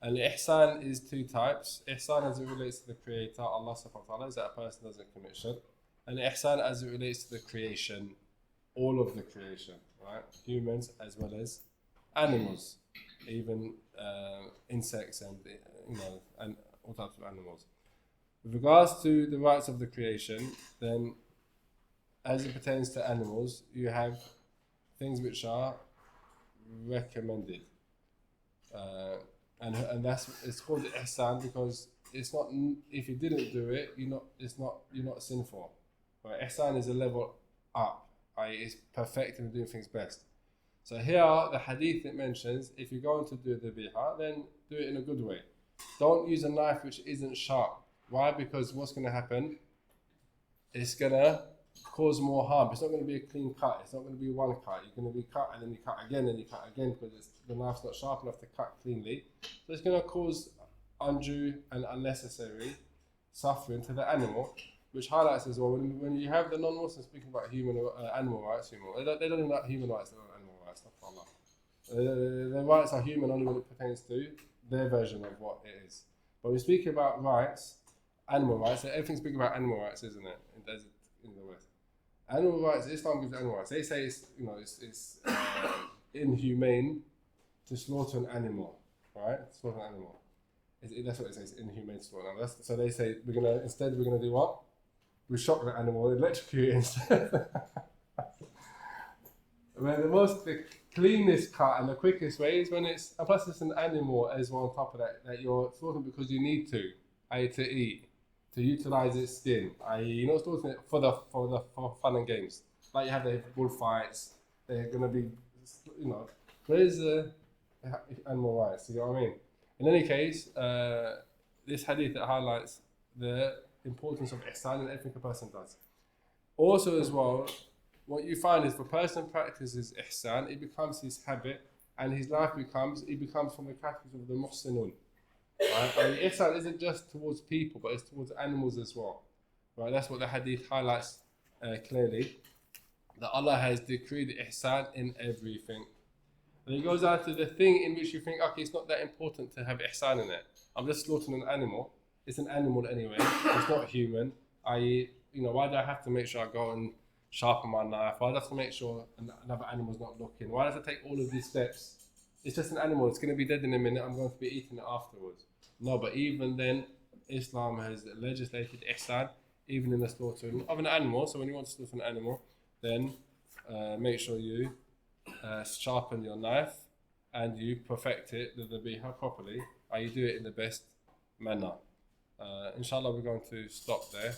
And ihsan is 2 types. Ihsan as it relates to the Creator, Allah subhanahu wa ta'ala, is that a person doesn't commit shirk. And ihsan as it relates to the creation, all of the creation, right? Humans as well as animals, even insects and and all types of animals. With regards to the rights of the creation, then as it pertains to animals, you have things which are recommended, and it's called ihsan because it's not, if you didn't do it, you're not sinful. Right? Ihsan is a level up, i.e. it's perfecting and doing things best. So here the hadith it mentions, if you're going to do the biha, then do it in a good way. Don't use a knife which isn't sharp. Why? Because what's going to happen, it's going to cause more harm. It's not going to be a clean cut. It's not going to be one cut. You're going to be cut and then you cut again and you cut again because the knife's not sharp enough to cut cleanly. So it's going to cause undue and unnecessary suffering to the animal, which highlights as well when you have the non-Muslims speaking about animal rights. They don't even like human rights. They don't like animal rights. Not for Allah. Their rights are human only when it pertains to their version of what it is. But we speak about rights, animal rights. Everything's speaking about animal rights, isn't it? In the West. Animal rights, Islam gives animal rights. They say it's inhumane to slaughter an animal, right? Slaughter an animal. That's what it says, inhumane to slaughter an animal. So they say we're gonna do what? We shock the animal, electrocute it instead. The cleanest cut and the quickest way is when it's, and plus it's an animal as well on top of that you're slaughtering because you need to, i.e. to eat, to utilize its skin, i.e. you're not slaughtering it for fun and games. Like you have the bullfights, they're gonna be, where's the animal rights? You know what I mean? In any case, this hadith that highlights the importance of ihsan in everything a person does. Also as well, what you find is if a person practices ihsan, it becomes his habit and his life becomes from the category of the muhsinun. Right? And ihsan isn't just towards people, but it's towards animals as well. Right? That's what the hadith highlights clearly, that Allah has decreed ihsan in everything. And it goes down to the thing in which you think, okay, it's not that important to have ihsan in it. I'm just slaughtering an animal. It's an animal anyway. It's not human. I.e., why do I have to make sure I go and sharpen my knife? Why do I have to make sure another animal's not looking? Why does it take all of these steps? It's just an animal. It's going to be dead in a minute. I'm going to be eating it afterwards. No, but even then, Islam has legislated ihsan, even in the slaughtering of an animal. So when you want to slaughter an animal, then make sure you sharpen your knife and you perfect it, the biha properly, and you do it in the best manner. Inshallah, we're going to stop there.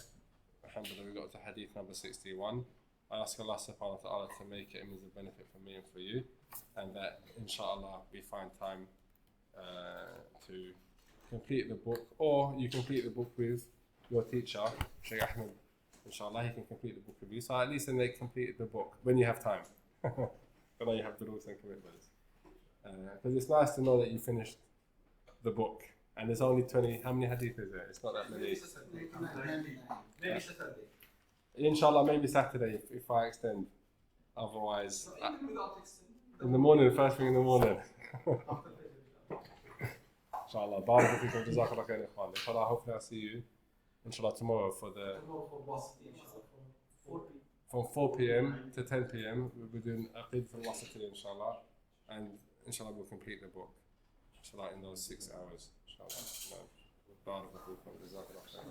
Alhamdulillah, we got to hadith number 61. I ask Allah subhanahu wa ta'ala to make it a means of benefit for me and for you, and that inshallah we find time to complete the book, or you complete the book with your teacher, Shaykh Ahmed, inshallah, he can complete the book with you. So at least then they completed the book when you have time. I know you have duruus and commitments. Because it's nice to know that you finished the book. And there's only 20, how many hadith is there? It's not that many. Maybe Saturday. Inshallah, maybe Saturday if I extend. Otherwise, in the morning, first thing in the morning. Inshallah, barakallahu feekum, jazakallah khair, ikhwan. Inshallah, hopefully I'll see you, inshallah, tomorrow for the, from 4 p.m. to 10 p.m. we'll be doing Aqid fil Wasati, inshallah. And inshallah, we'll complete the book, inshallah, in those 6 hours. Inshallah. Barakallahu feekum, jazakallah khair.